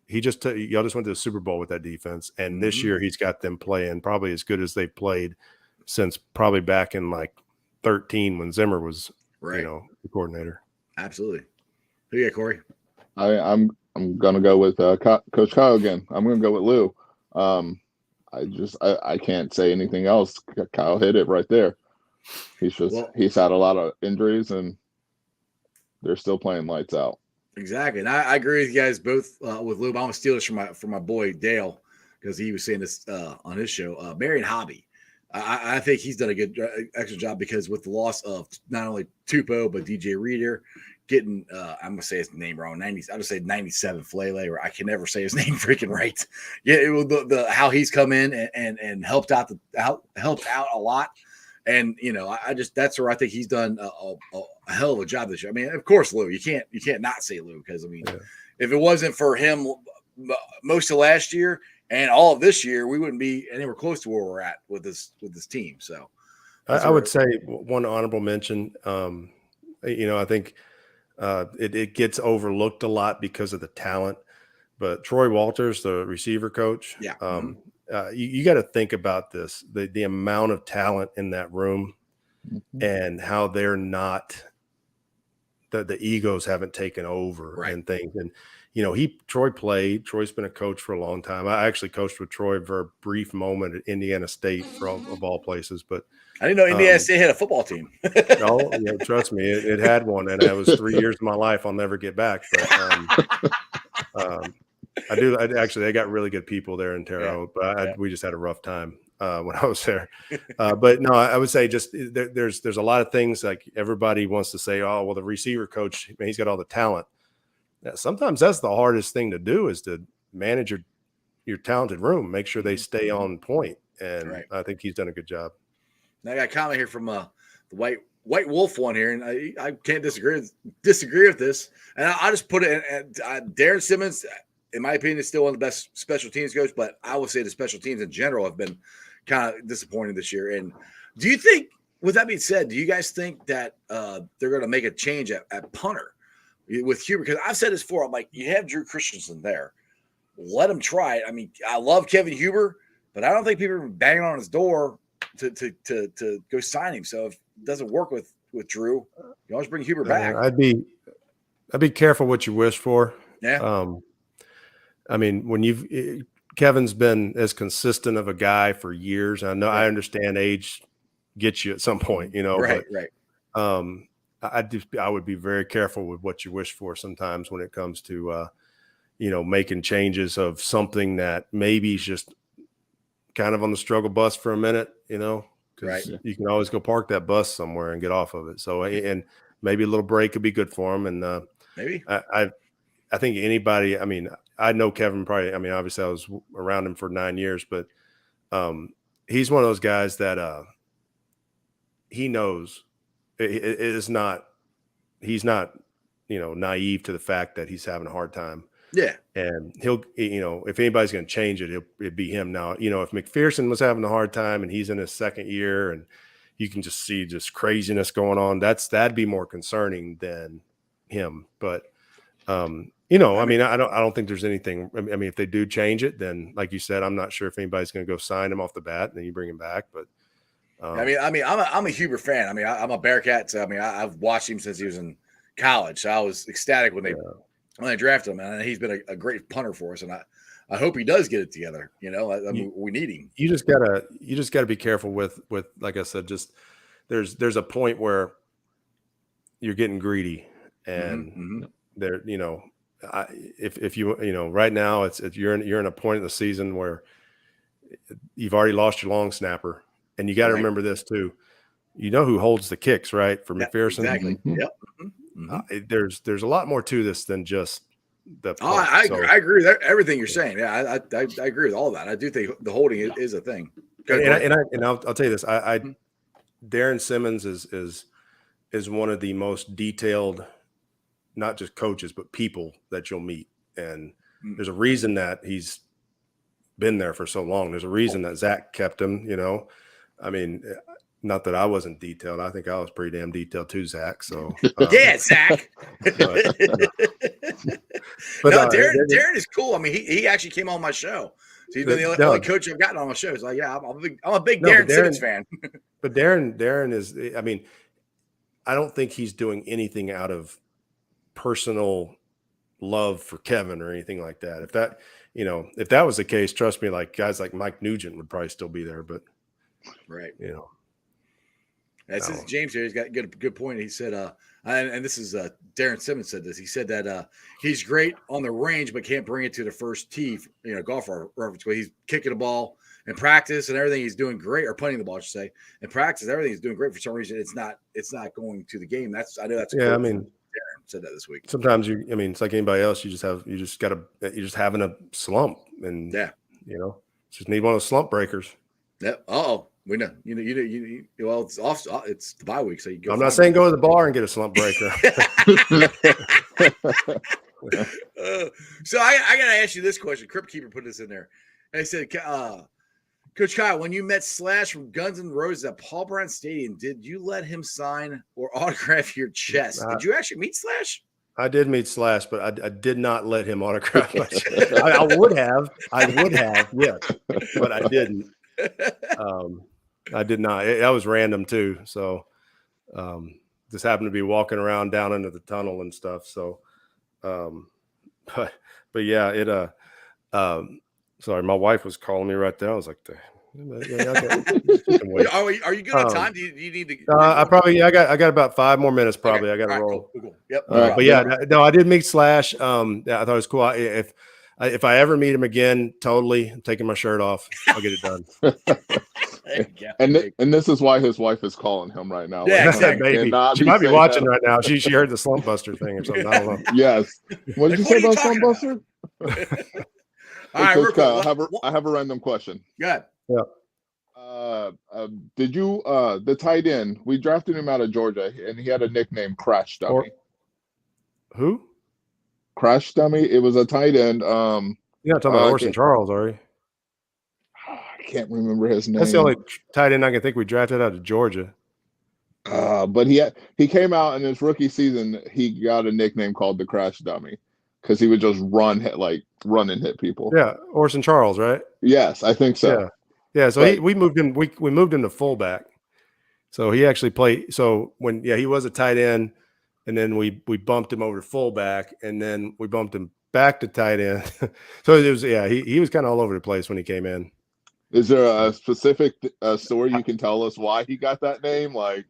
y'all just went to the Super Bowl with that defense. And this year he's got them playing probably as good as they've played since probably back in like 2013 when Zimmer was, the coordinator. Absolutely. Who you got, Corey? I'm gonna go with Coach Kyle again. I'm gonna go with Lou. I can't say anything else. Kyle hit it right there. He's had a lot of injuries, and they're still playing lights out. Exactly, and I agree with you guys both with Lou. I'm a Steelers for my boy Dale, because he was saying this on his show. Marion Hobby. I think he's done a good extra job, because with the loss of not only Tupou but DJ Reader, getting I'm gonna say his name wrong. I'll just say 97 Flele, or I can never say his name freaking right. Yeah, it was the how he's come in and helped out a lot. And that's where I think he's done a hell of a job this year. Of course, Lou, you can't not say Lou, because if it wasn't for him most of last year and all of this year, we wouldn't be anywhere close to where we're at with this team. So I would say one honorable mention. I think it gets overlooked a lot because of the talent, but Troy Walters, the receiver coach, you got to think about this, the amount of talent in that room, and how they're not, the egos haven't taken over and things. And, Troy's been a coach for a long time. I actually coached with Troy for a brief moment at Indiana State, of all places, but I didn't know Indiana State had a football team. No, trust me, it had one, and it was 3 years of my life I'll never get back. But they got really good people there in Terre Haute, but we just had a rough time when I was there. But no, I would say just there's a lot of things, like everybody wants to say, oh, well, the receiver coach, man, he's got all the talent. Sometimes that's the hardest thing to do, is to manage your talented room, make sure they stay on point. And I think he's done a good job. Now I got a comment here from the White Wolf one here, and I can't disagree with this. And I'll just put it in, Darren Simmons, in my opinion, is still one of the best special teams coaches, but I would say the special teams in general have been kind of disappointing this year. And do you think, with that being said, do you guys think that they're going to make a change at punter with Huber? Because I've said this before, I'm like, you have Drew Christensen there. Let him try it. I love Kevin Huber, but I don't think people are banging on his door to go sign him. So if it doesn't work with Drew, you always bring Huber back. I'd be careful what you wish for. Yeah. When Kevin's been as consistent of a guy for years. I know, I understand age gets you at some point, Right. I would be very careful with what you wish for sometimes when it comes to making changes of something that maybe is just kind of on the struggle bus for a minute, because Right. you can always go park that bus somewhere and get off of it. So, and maybe a little break could be good for him. And Maybe. I think anybody, I mean, I know Kevin probably, I mean, obviously I was around him for 9 years, but he's one of those guys that he knows he's not, naive to the fact that he's having a hard time. Yeah. And he'll, if anybody's going to change it, it'd be him. Now, if McPherson was having a hard time and he's in his second year and you can just see just craziness going on, that'd be more concerning than him. But, I mean, I don't think there's anything. I mean, if they do change it, then like you said, I'm not sure if anybody's going to go sign him off the bat and then you bring him back. But I'm a Huber fan. I mean, I'm a Bearcat. So, I mean, I've watched him since he was in college. So I was ecstatic when they drafted him, and he's been a great punter for us. And I hope he does get it together. I mean, we need him. You just gotta be careful with like I said, just there's a point where you're getting greedy, and there, if you right now it's you're in a point in the season where you've already lost your long snapper, and you got to remember this too. You know who holds the kicks, right? For McPherson. Exactly. Yep. There's a lot more to this than just the. I agree with everything you're saying. Yeah, I agree with all that. I do think the holding is a thing. And I'll tell you this. Darren Simmons is one of the most detailed, not just coaches but people that you'll meet, and there's a reason that he's been there for so long. There's a reason that Zach kept him. I mean. Not that I wasn't detailed. I think I was pretty damn detailed too, Zach. So yeah, Zach. but no, Darren is cool. I mean, he actually came on my show. So he's been the only coach I've gotten on my show. It's like, yeah, I'm a big Darren Simmons fan. But Darren is. I mean, I don't think he's doing anything out of personal love for Kevin or anything like that. If that was the case, trust me, like guys like Mike Nugent would probably still be there. But right, That's James here. He's got a good point. He said, and this is Darren Simmons said this. He said that he's great on the range, but can't bring it to the first tee. Golf reference. But he's kicking the ball in practice and everything. He's doing great, or punting the ball, I should say. In practice, everything he's doing great. For some reason, it's not going to the game. I know that's I mean, Darren said that this week. Sometimes it's like anybody else. You're just having a slump, and just need one of those slump breakers. Yep. We know. Well, it's off. It's the bye week, so you go. I'm not saying go to the bar and get a slump breaker. So I got to ask you this question. Crypt Keeper put this in there. And he said, Coach Kyle, when you met Slash from Guns N' Roses at Paul Brown Stadium, did you let him sign or autograph your chest? Did you actually meet Slash? I did meet Slash, but I did not let him autograph my chest. I would have, yes, but I didn't. I did not. That was random too. So just happened to be walking around down into the tunnel and stuff. So but yeah, sorry, my wife was calling me right there. I was like, are you good on time? Do you need to I got about 5 more minutes probably. Okay. I got to roll. Cool. Yep. But yeah, no, I did meet Slash. I thought it was cool. If I ever meet him again, totally, I'm taking my shirt off. I'll get it done. And this is why his wife is calling him right now. Yeah, exactly. Baby. She might be watching right now. She heard the Slump Buster thing or something. I don't know. Yes. What did you say about Slump Buster? All right, Kyle, I have a random question. Go ahead. Yeah. Did you the tight end? We drafted him out of Georgia, and he had a nickname, Crash Dummy. Who? Crash Dummy. It was a tight end. You're not talking about Orson Charles, are you? I can't remember his name. That's the only tight end I can think we drafted out of Georgia. But he came out in his rookie season. He got a nickname called the Crash Dummy because he would just run and hit people. Yeah, Orson Charles, right? Yes, I think so. Yeah. So we moved him. We moved him to fullback. So he actually played. So he was a tight end, and then we bumped him over to fullback, and then we bumped him back to tight end. So it was he was kind of all over the place when he came in. Is there a specific story you can tell us why he got that name? Like,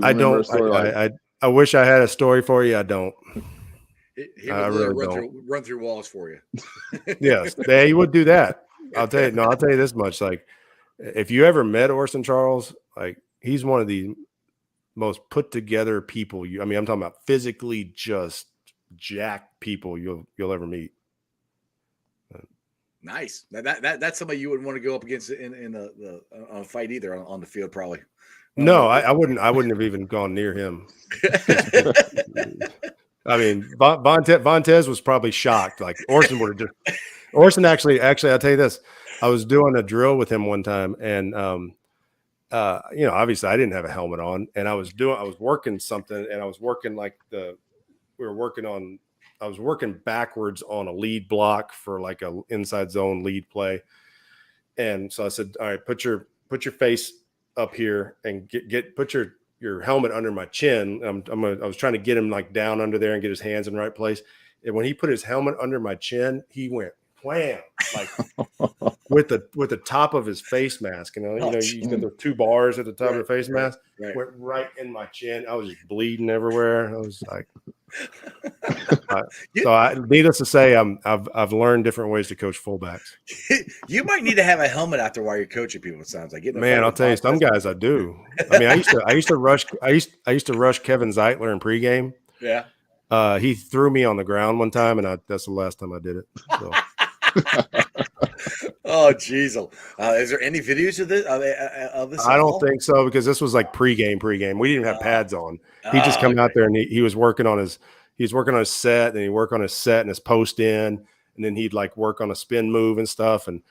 I don't. I wish I had a story for you. I don't. He I would really literally don't. run through walls for you. Yes, he would do that. I'll tell you. No, I'll tell you this much. Like, if you ever met Orson Charles, like he's one of the most put together people. I mean, I'm talking about physically just jacked people you'll ever meet. Nice. That's somebody you wouldn't want to go up against in a fight either on the field, probably. No, I wouldn't. I wouldn't have even gone near him. I mean, Vontez was probably shocked. Like Orson would have just. Orson actually, I'll tell you this. I was doing a drill with him one time, and obviously I didn't have a helmet on, and I was working something, and I was working I was working backwards on a lead block for like a inside zone lead play, and so I said, "All right, put your face up here and put your helmet under my chin." I was trying to get him like down under there and get his hands in the right place, and when he put his helmet under my chin, he went wham, like with the top of his face mask. You know, you got the two bars at the top of the face mask. Right. Went right in my chin. I was just bleeding everywhere. I was like, needless to say, I've learned different ways to coach fullbacks. You might need to have a helmet out there while you're coaching people. It sounds like. Man, I'll tell you, some guys I do. I mean, I used to rush Kevin Zeitler in pregame. Yeah. He threw me on the ground one time, and that's the last time I did it. So. Oh, geez. Is there any videos of this? I don't think so, because this was like pregame. We didn't even have pads on. He just come out there and he was working on his set, and he worked on his set and his post in, and then he'd like work on a spin move and stuff. And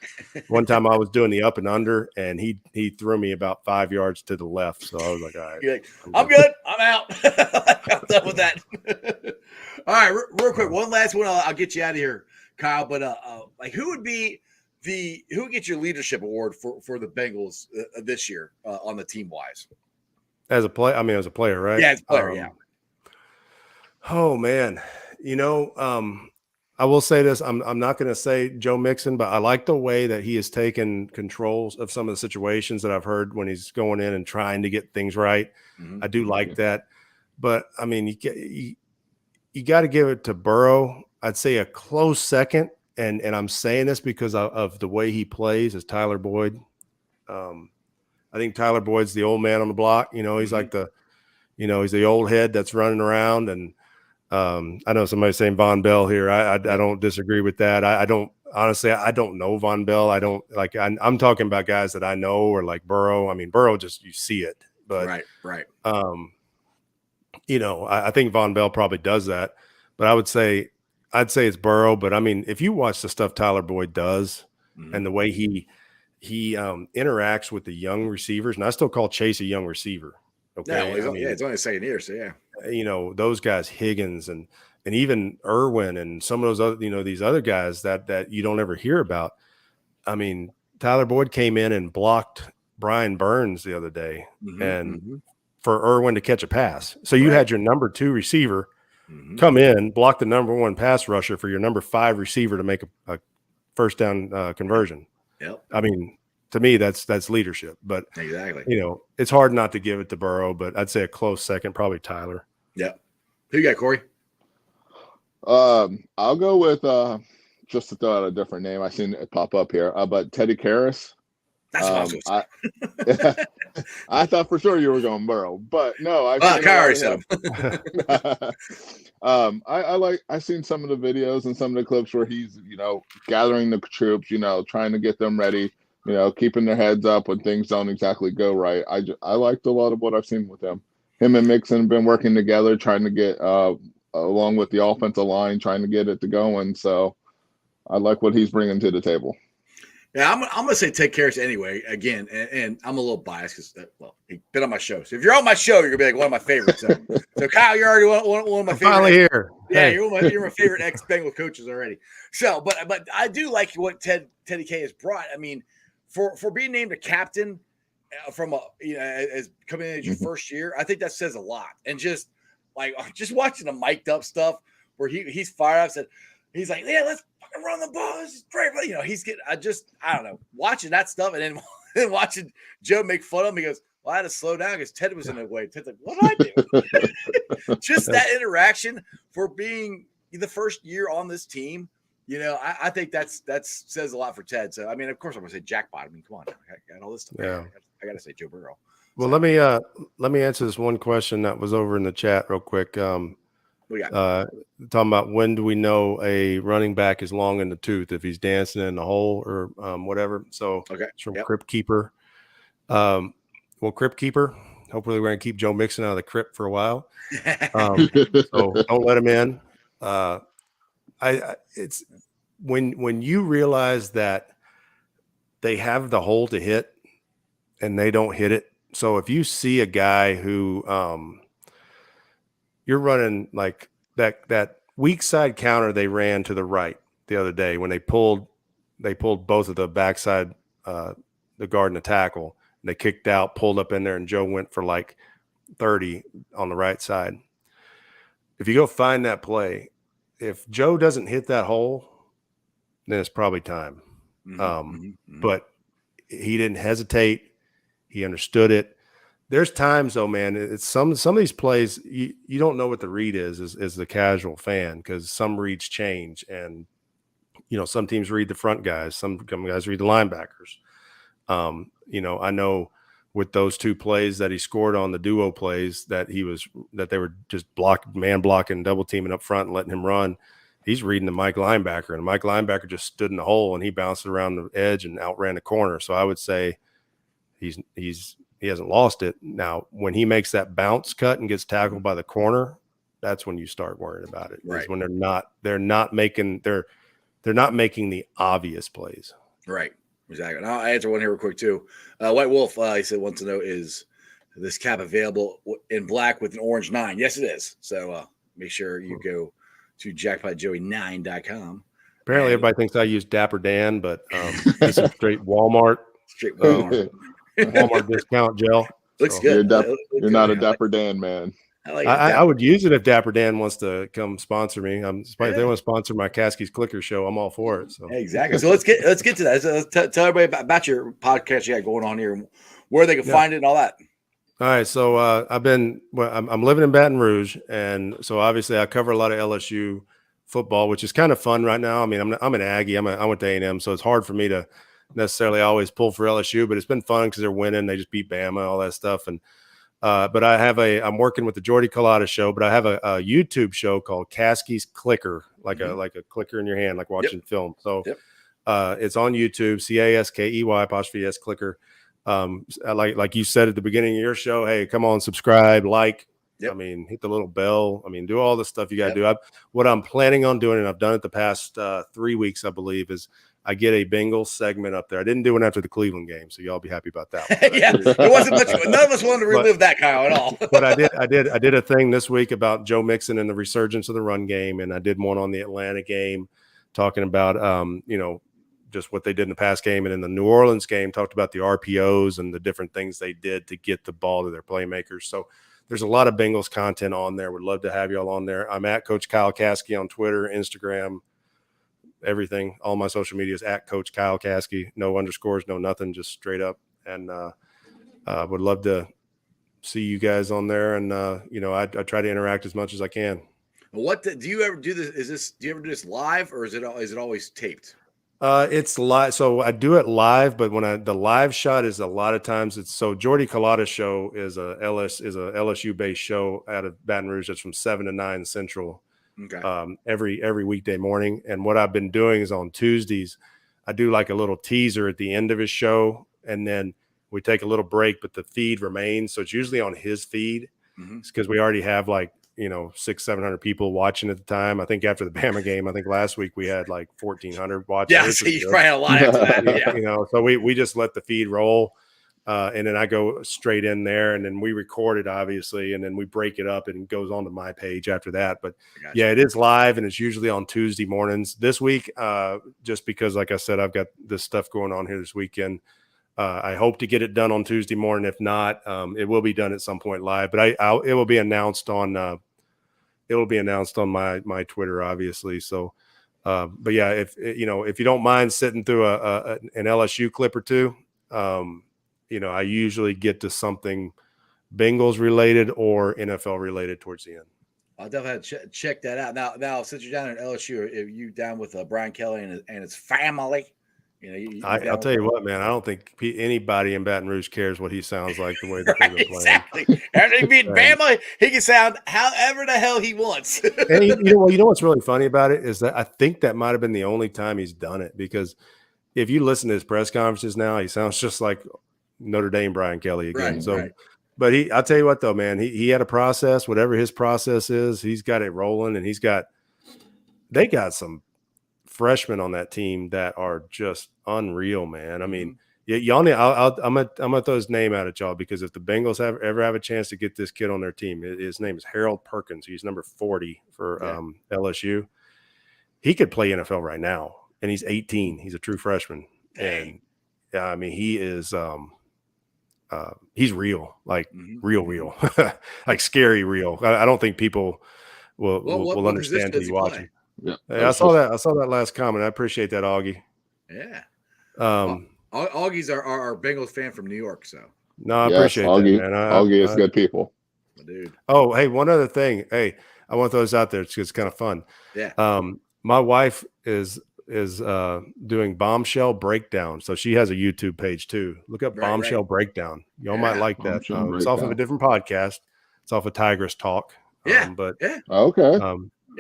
one time I was doing the up and under, and he threw me about 5 yards to the left. So I was like, all right, you're like, I'm good. I'm out. I'm done with that. All right, real quick, one last one. I'll get you out of here, Kyle. But like, who would get your leadership award for the Bengals this year on the team wise? As a player, right? Yeah, as a player, yeah. Oh man, I will say this. I'm not going to say Joe Mixon, but I like the way that he has taken controls of some of the situations that I've heard when he's going in and trying to get things right. Mm-hmm. I do like that, but I mean, you got to give it to Burrow. I'd say a close second. And I'm saying this because of the way he plays, is Tyler Boyd. I think Tyler Boyd's the old man on the block. He's like he's the old head that's running around. And I know somebody's saying Von Bell here. I don't disagree with that. I don't know Von Bell. I don't like. I'm talking about guys that I know, or like Burrow. I mean, Burrow, just you see it, but right. I think Von Bell probably does that, but I'd say it's Burrow, but I mean, if you watch the stuff Tyler Boyd does and the way he interacts with the young receivers, and I still call Chase a young receiver. Okay. Yeah, it's only a second year, so yeah. Those guys, Higgins and even Irwin and some of those other, these other guys that you don't ever hear about. I mean, Tyler Boyd came in and blocked Brian Burns the other day for Irwin to catch a pass. So you had your number 2 receiver come in, block the number 1 pass rusher for your number 5 receiver to make a first down conversion. Yep. I mean, to me, that's leadership. But exactly, it's hard not to give it to Burrow. But I'd say a close second, probably Tyler. Yep. Who you got, Corey? I'll go with just to throw out a different name. I seen it pop up here, but Teddy Karras. That's what I was going to say. I thought for sure you were going Burrow, but no. Kyle said him. I seen some of the videos and some of the clips where he's, gathering the troops, trying to get them ready, keeping their heads up when things don't exactly go right. I liked a lot of what I've seen with him. Him and Mixon have been working together, trying to get along with the offensive line, trying to get it to going. So I like what he's bringing to the table. Yeah, I'm going to say take Karras anyway, again, and I'm a little biased because, he's been on my show. So if you're on my show, you're going to be like one of my favorites. So Kyle, you're already one of my favorites. Finally here. Yeah, you're my favorite ex-Bengal coaches already. So, but I do like what Teddy K has brought. I mean, for being named a captain from as coming in as your first year, I think that says a lot. And just watching the mic'd up stuff where he's fired up, said he's like, yeah, let's fucking run the ball. This is great. But, he's getting, I don't know, watching that stuff and then watching Joe make fun of him. He goes, Well, I had to slow down because Ted was in the way. Ted's like, what did I do? Just that interaction for being the first year on this team. I think that says a lot for Ted. So, I mean, of course, I'm going to say jackpot. I mean, come on. I got all this stuff. Yeah. I got to say Joe Burrow. Well, So, let me answer this one question that was over in the chat real quick. we got Talking about when do we know a running back is long in the tooth, if he's dancing in the hole or whatever. So it's from Crypt Keeper. Well, Crypt Keeper, hopefully we're going to keep Joe Mixon out of the crypt for a while. So don't let him in. It's when you realize that they have the hole to hit and they don't hit it. So if you see a guy who you're running like that weak side counter they ran to the right the other day when they pulled both of the backside, the guard and the tackle. They kicked out, pulled up in there, and Joe went for like 30 on the right side. If you go find that play, if Joe doesn't hit that hole, then it's probably time. But he didn't hesitate. He understood it. There's times though, man, it's some of these plays, you don't know what the read is as the casual fan, because some reads change. And, some teams read the front guys. Some guys read the linebackers. I know with those two plays that he scored on the duo plays that they were just man blocking, double teaming up front and letting him run. He's reading the Mike linebacker, and Mike linebacker just stood in the hole and he bounced around the edge and outran the corner. So I would say he hasn't lost it. Now, when he makes that bounce cut and gets tackled by the corner, that's when you start worrying about it. Right. It's when they're not making the obvious plays. Right. Exactly. And I'll answer one here real quick too. White Wolf, he said, wants to know, is this cap available in black with an orange 9? Yes, it is. So make sure you go to jackpotjoey9.com. Apparently, everybody thinks I use Dapper Dan, but this is straight Walmart. Straight Walmart. Walmart discount gel. Looks good. You're not a Dapper Dan man. I would use it if Dapper Dan wants to come sponsor me. If they want to sponsor my Caskey's Clicker show, I'm all for it. So exactly. So let's get to that. So tell everybody about your podcast you got going on here, and where they can find it and all that. All right. So I'm living in Baton Rouge, and so obviously I cover a lot of LSU football, which is kind of fun right now. I mean, I'm an Aggie. I went to A&M, so it's hard for me to necessarily always pull for LSU, but it's been fun because they're winning. They just beat Bama, all that stuff, and. But I'm working with the Jordy Culotta show, but I have a YouTube show called Caskey's Clicker, like a clicker in your hand, like watching film. So it's on YouTube, CASKEY' Clicker. Like you said at the beginning of your show, hey, come on, subscribe, like, I mean, hit the little bell. I mean, do all the stuff you got to do. What I'm planning on doing, and I've done it the past 3 weeks, I believe, is I get a Bengals segment up there. I didn't do one after the Cleveland game, so y'all be happy about that one. It wasn't much. None of us wanted to relive that, Kyle, at all. But I did a thing this week about Joe Mixon and the resurgence of the run game, and I did one on the Atlanta game, talking about just what they did in the past game, and in the New Orleans game, talked about the RPOs and the different things they did to get the ball to their playmakers. So there's a lot of Bengals content on there. Would love to have y'all on there. I'm at Coach Kyle Caskey on Twitter, Instagram. Everything, all my social media is at Coach Kyle Caskey. No underscores, no nothing, just straight up. And would love to see you guys on there. And I try to interact as much as I can. What do you ever do this? Do you ever do this live, or is it always taped? It's live. So I do it live, but the live shot is a lot of times so Jordy Culotta's show is a LSU based show out of Baton Rouge. That's from 7 to 9 Central. Okay. Every weekday morning. And what I've been doing is on Tuesdays, I do like a little teaser at the end of his show, and then we take a little break, but the feed remains. So it's usually on his feed. It's because we already have 600-700 people watching at the time. I think after the Bama game, I think last week we had 1,400 watching. Yeah, so you probably had a lot after that. Yeah. So we just let the feed roll. And then I go straight in there, and then we record it, obviously, and then we break it up, and it goes onto my page after that. But yeah, it is live, and it's usually on Tuesday mornings. This week, just because, like I said, I've got this stuff going on here this weekend. I hope to get it done on Tuesday morning. If not, it will be done at some point live. But it will be announced on my Twitter, obviously. So, but yeah, if you don't mind sitting through an LSU clip or two. I usually get to something Bengals related or NFL related towards the end. I'll definitely have to check that out. Now, since you're down in LSU, are you down with Brian Kelly and his family? I'll tell you what, man. I don't think anybody in Baton Rouge cares what he sounds like the way that they've been playing. Exactly. After he beat Bama, he can sound however the hell he wants. And you know what's really funny about it is that I think that might have been the only time he's done it, because if you listen to his press conferences now, he sounds just like Notre Dame Brian Kelly again. Right, so, right. But I'll tell you what though, man, he had a process. Whatever his process is, he's got it rolling, and they got some freshmen on that team that are just unreal, man. I mean, y'all need. I'm gonna throw his name out at y'all, because if the Bengals ever have a chance to get this kid on their team, his name is Harold Perkins. He's number 40 for LSU. He could play NFL right now, and he's 18. He's a true freshman, and I mean, he is. He's real, like real, like scary real. I don't think people will understand until you watch him. Yeah, hey, I saw that last comment. I appreciate that, Augie. Yeah. Augie's our Bengals fan from New York, so. No, I appreciate Augie, that, man. Augie is good people. Dude. Oh, hey, one other thing. Hey, I want those out there. It's kind of fun. Yeah. My wife is doing Bombshell Breakdown, so she has a YouTube page too. Look up Bombshell Breakdown. Y'all might like that. It's off of a different podcast. It's off of Tigress Talk. Okay.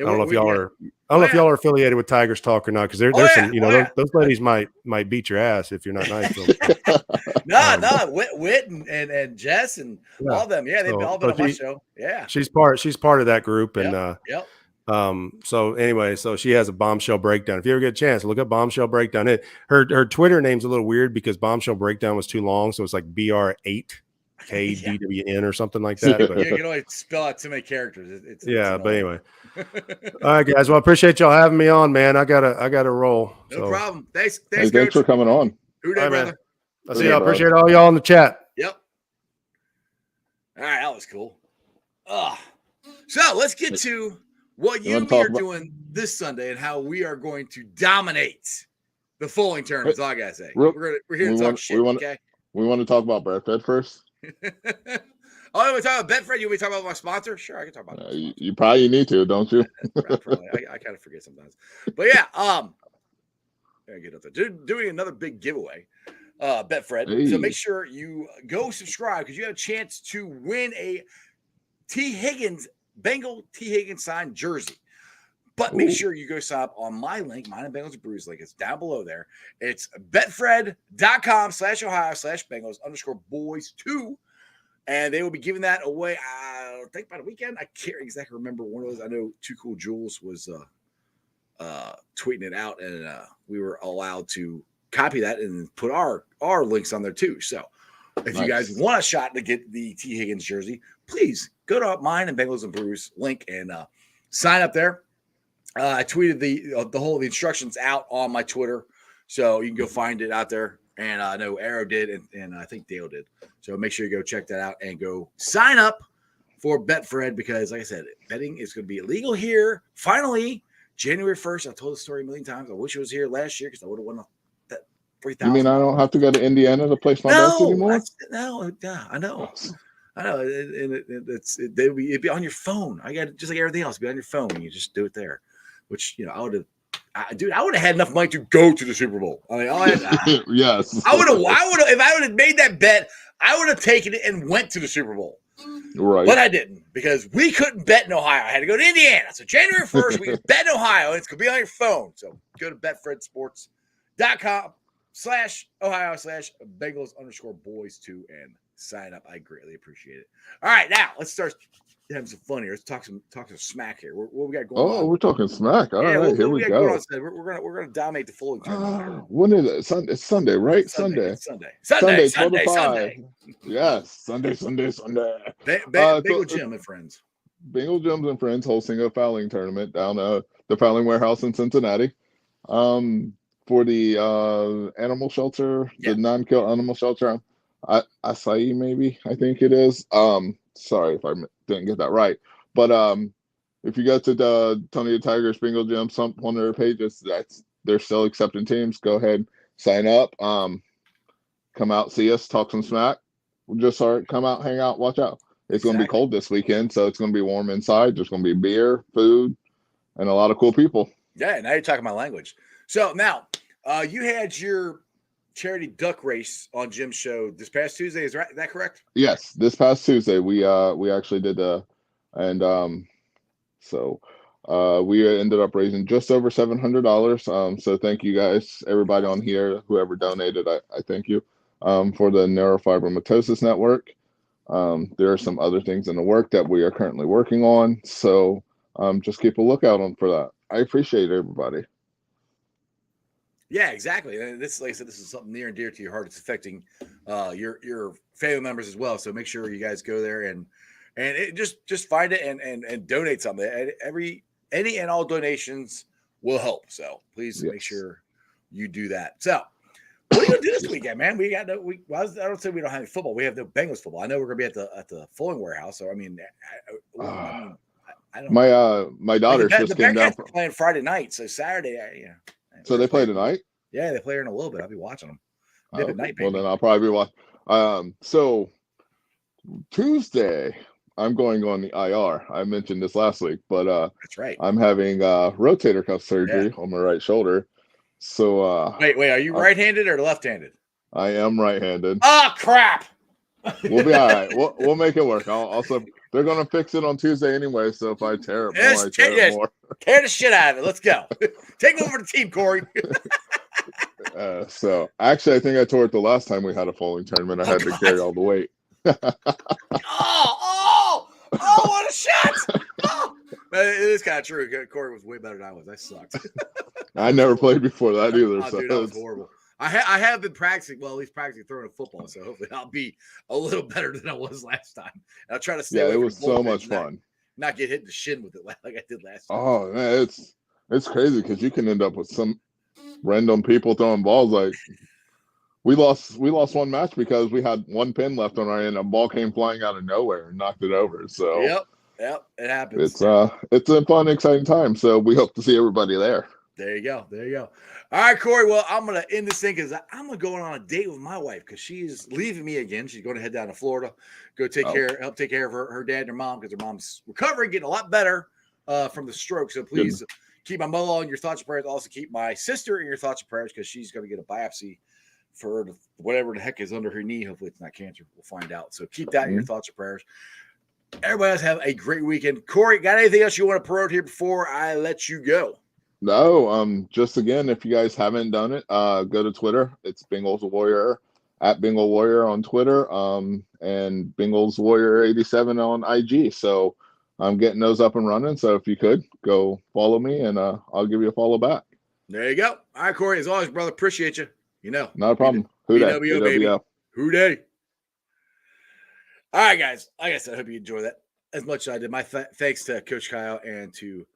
I don't know if y'all are. I don't know if y'all are affiliated with Tigers Talk or not, because there's some, those ladies might beat your ass if you're not nice to them. No, Whit and Jess and all of them. Yeah, they've all been on my show. Yeah, she's part of that group, and yep. So anyway, so she has a Bombshell Breakdown. If you ever get a chance, look up Bombshell Breakdown. Her Twitter name's a little weird because Bombshell Breakdown was too long, so it's like BR8KDWN or something like that. But, you can only spell out too many characters. It's but anyway. All right, guys. Well, I appreciate y'all having me on, man. I gotta roll. No problem. Thanks for coming on. Who day, brother? Man. I see y'all. Appreciate all y'all in the chat. Yep. All right, that was cool. So let's get to what you and me are doing this Sunday and how we are going to dominate the Fulling tournament. That's all I gotta say. We're here to talk shit. Okay. We want to talk about Betfred first. Oh, you want to talk about Betfred? You want to talk about my sponsor? Sure, I can talk about that. You probably need to, don't you? Probably. I kind of forget sometimes. But yeah, I get up there. Doing another big giveaway, Betfred. Hey. So make sure you go subscribe, because you have a chance to win a Bengal T. Higgins signed jersey. But make sure you go sign up on my link, mine and Bengals and Brews link. It's down below there. It's betfred.com/Ohio/Bengals_boys2. And they will be giving that away, I think, by the weekend. I can't exactly remember one of those. I know Too Cool Jules was tweeting it out, and we were allowed to copy that and put our links on there too. So if you guys want a shot to get the T. Higgins jersey, please go to mine and Bengals and Brews link and sign up there. I tweeted the instructions out on my Twitter, so you can go find it out there. And I know Arrow did, and I think Dale did. So make sure you go check that out and go sign up for Betfred, because, like I said, betting is going to be illegal here. Finally, January 1st. I've told the story a million times. I wish it was here last year, because I would have won that $3,000. You mean I don't have to go to Indiana to place my bets anymore? No, I know. It'd be on your phone. I got just like everything else, it'd be on your phone. You just do it there, which I would have. I would have had enough money to go to the Super Bowl. I mean, yes. I would have. If I would have made that bet, I would have taken it and went to the Super Bowl. Right. But I didn't, because we couldn't bet in Ohio. I had to go to Indiana. So January 1st, we can bet in Ohio, and it's going to be on your phone. So go to betfredsports.com/Ohio/Bengals_boys2 and sign up. I greatly appreciate it. All right, now let's start having some fun here. Let's talk some smack here. What we got going on? Oh, we're talking smack. All right, here we go. We're gonna dominate the Fulling tournament. When is it? It's Sunday, right? Sunday. 12 to 5. Yes, Sunday. Bengal Jim and friends. Bengal Gyms and friends hosting a fouling tournament down the Fouling Warehouse in Cincinnati. For the animal shelter, the non-kill animal shelter. Acai, maybe, I think it is. Sorry if I didn't get that right. But if you go to the Tony the Tigers Bengal Gym, one of their pages, they're still accepting teams. Go ahead, sign up. come out, see us, talk some smack. We'll just come out, hang out, watch out. It's going to be cold this weekend, so it's going to be warm inside. There's going to be beer, food, and a lot of cool people. Yeah, now you're talking my language. So now, you had your charity duck race on Jim's show this past Tuesday. Is that correct? Yes, this past Tuesday we actually did so we ended up raising just over $700. So thank you guys, everybody on here, whoever donated. I thank you for the Neurofibromatosis Network. There are some other things in the work that we are currently working on. So just keep a lookout for that. I appreciate everybody. Yeah, exactly. And this, like I said, this is something near and dear to your heart. It's affecting your family members as well. So make sure you guys go there and just find it and donate something. Any and all donations will help. So please make sure you do that. So what are you gonna do this weekend, man? We got I don't say we don't have any football. We have no Bengals football. I know we're gonna be at the Fulling Warehouse. So I mean, I don't. My daughters just came down from playing Friday night. So Saturday, So they play tonight. Yeah, they play in a little bit. I'll be watching them. At night, well, then I'll probably be watching. So Tuesday, I'm going on the IR. I mentioned this last week, but that's right. I'm having rotator cuff surgery on my right shoulder. So wait, are you right-handed or left-handed? I am right-handed. Oh crap! We'll be all right. We'll make it work. Also, they're gonna fix it on Tuesday anyway. So if I tear it more, I tear it more. Tear the shit out of it. Let's go. Take over the team, Corey. So actually, I think I tore it the last time we had a Fulling tournament. I had to carry all the weight. What a shot! It is kind of true. Corey was way better than I was. I sucked. I never played before that either. So dude, that was horrible. I have been practicing. Well, at least practicing throwing a football. So hopefully I'll be a little better than I was last time. And I'll try to stay. Yeah, it was so much fun. Not get hit in the shin with it like I did last time. Oh man, it's crazy because you can end up with some random people throwing balls. Like we lost one match because we had one pin left on our end. A ball came flying out of nowhere and knocked it over. So yep, it happens. It's a fun, exciting time. So we hope to see everybody there. There you go. All right, Corey. Well, I'm going to end this thing because I'm going to go on a date with my wife because she's leaving me again. She's going to head down to Florida, help take care of her dad and her mom because her mom's recovering, getting a lot better from the stroke. So please keep my mother in your thoughts and prayers. Also keep my sister in your thoughts and prayers because she's going to get a biopsy for whatever the heck is under her knee. Hopefully it's not cancer. We'll find out. So keep that in your thoughts and prayers. Everybody else have a great weekend. Corey, got anything else you want to promote here before I let you go? No, just again, if you guys haven't done it, go to Twitter. It's Bengals Warrior at Bengal Warrior on Twitter, and Bengals Warrior 87 on IG. So I'm getting those up and running. So if you could go follow me, and I'll give you a follow back. There you go. All right, Corey. As always, brother, appreciate you. Not a problem. Who dat? BWO, baby. Who dat? All right, guys. Like I said, I hope you enjoy that as much as I did. My thanks to Coach Kyle and to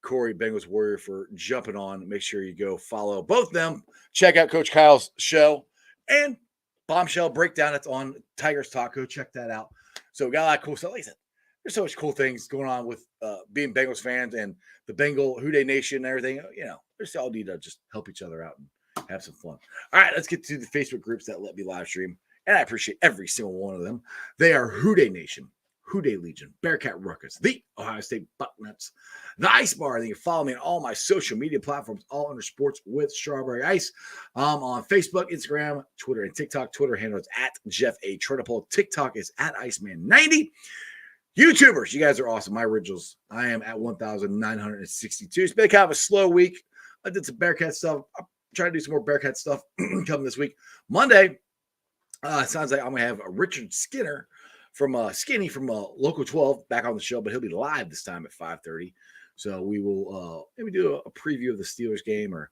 Corey Bengals Warrior for jumping on. Make sure you go follow both of them. Check out Coach Kyle's show and Bombshell Breakdown. That's on Tigers Talk. Go check that out. So we got a lot of cool stuff. Like I said, there's so much cool things going on with being Bengals fans and the Bengal Who Dey Nation and everything. We just all need to just help each other out and have some fun. All right, let's get to the Facebook groups that let me live stream. And I appreciate every single one of them. They are Who Dey Nation, Who Dey Legion, Bearcat Ruckus, the Ohio State Bucknuts, the Ice Bar. And you can follow me on all my social media platforms, all under Sports with Strawberry Ice. On Facebook, Instagram, Twitter, and TikTok. Twitter handle is at Jeff A. Turnipole. TikTok is at Iceman90. YouTubers, you guys are awesome. My originals, I am at 1,962. It's been kind of a slow week. I did some Bearcat stuff. I'm trying to do some more Bearcat stuff coming this week. Monday, it sounds like I'm going to have Richard Skinner from Skinny from Local 12 back on the show, but he'll be live this time at 5:30. So we will maybe do a preview of the Steelers game or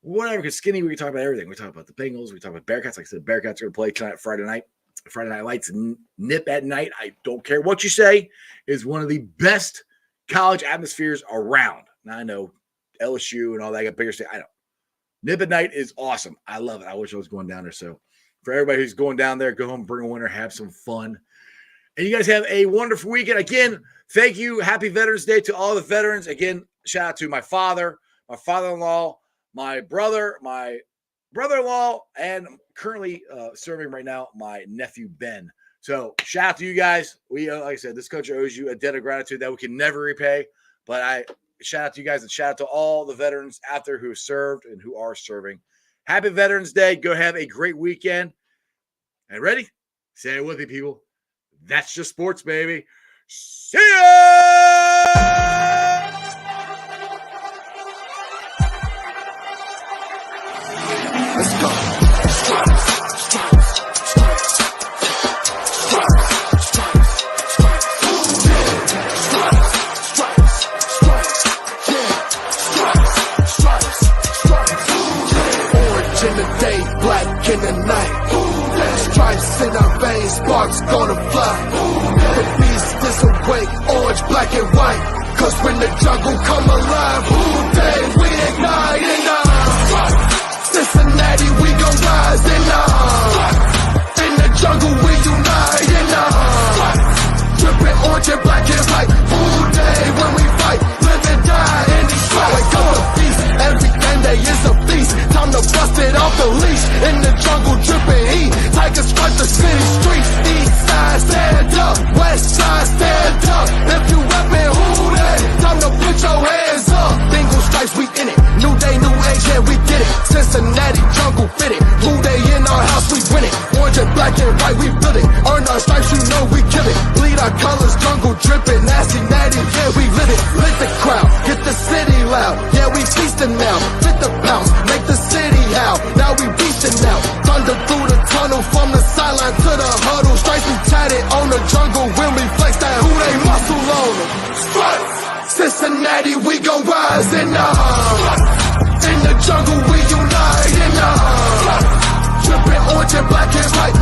whatever, because Skinny, we can talk about everything. We talk about the Bengals. We talk about Bearcats. Like I said, Bearcats are going to play tonight, Friday night. Friday Night Lights, Nip at Night. I don't care what you say, is one of the best college atmospheres around. Now, I know LSU and all that got bigger state. I don't. Nip at Night is awesome. I love it. I wish I was going down there. So for everybody who's going down there, go home, bring a winner, have some fun. And you guys have a wonderful weekend. Again, thank you. Happy Veterans Day to all the veterans. Again, shout out to my father, my father-in-law, my brother, my brother-in-law and currently serving right now my nephew Ben. So shout out to you guys. We, like I said, this country owes you a debt of gratitude that we can never repay. But I shout out to you guys and shout out to all the veterans out there who have served and who are serving. Happy Veterans Day. Go have a great weekend. And ready? Say it with me, people. That's just sports, baby. See ya! Let's go. Orange in the day, black in the night. Stripes in our veins, sparks gonna fly. The beast is awake, orange, black and white. Cause when the jungle come alive, day we ignite and Cincinnati, we gon' rise and in the jungle we unite and dripping orange and black and white. Day when we fight, live and die in Detroit. Wake up the beast, every game day is a feast. Time to bust it off the leash. In the jungle dripping heat, tigers strike the city streets. East side stand up, west side stand up. If you reppin' who they, time to put your hands up. Bingo stripes, we in it. New day, new age, yeah, we get it. Cincinnati jungle fitted. Blue day in our house, we win it. Orange and black and white, we build it. Earn our stripes, you know we kill it. Bleed our colors, jungle dripping. Nasty, natty, yeah, we live it. Lit the crowd, get the city loud. Yeah, we feasting now. Fit the pounds, make the city howl. Now we beastin' now. Thunder through the tunnel, from the sideline to the huddle. Stripes we tatted on the jungle when we flex that who they muscle on them. Stripes, Cincinnati, we gon' rise and in the jungle we unite and dripping orange and black and white.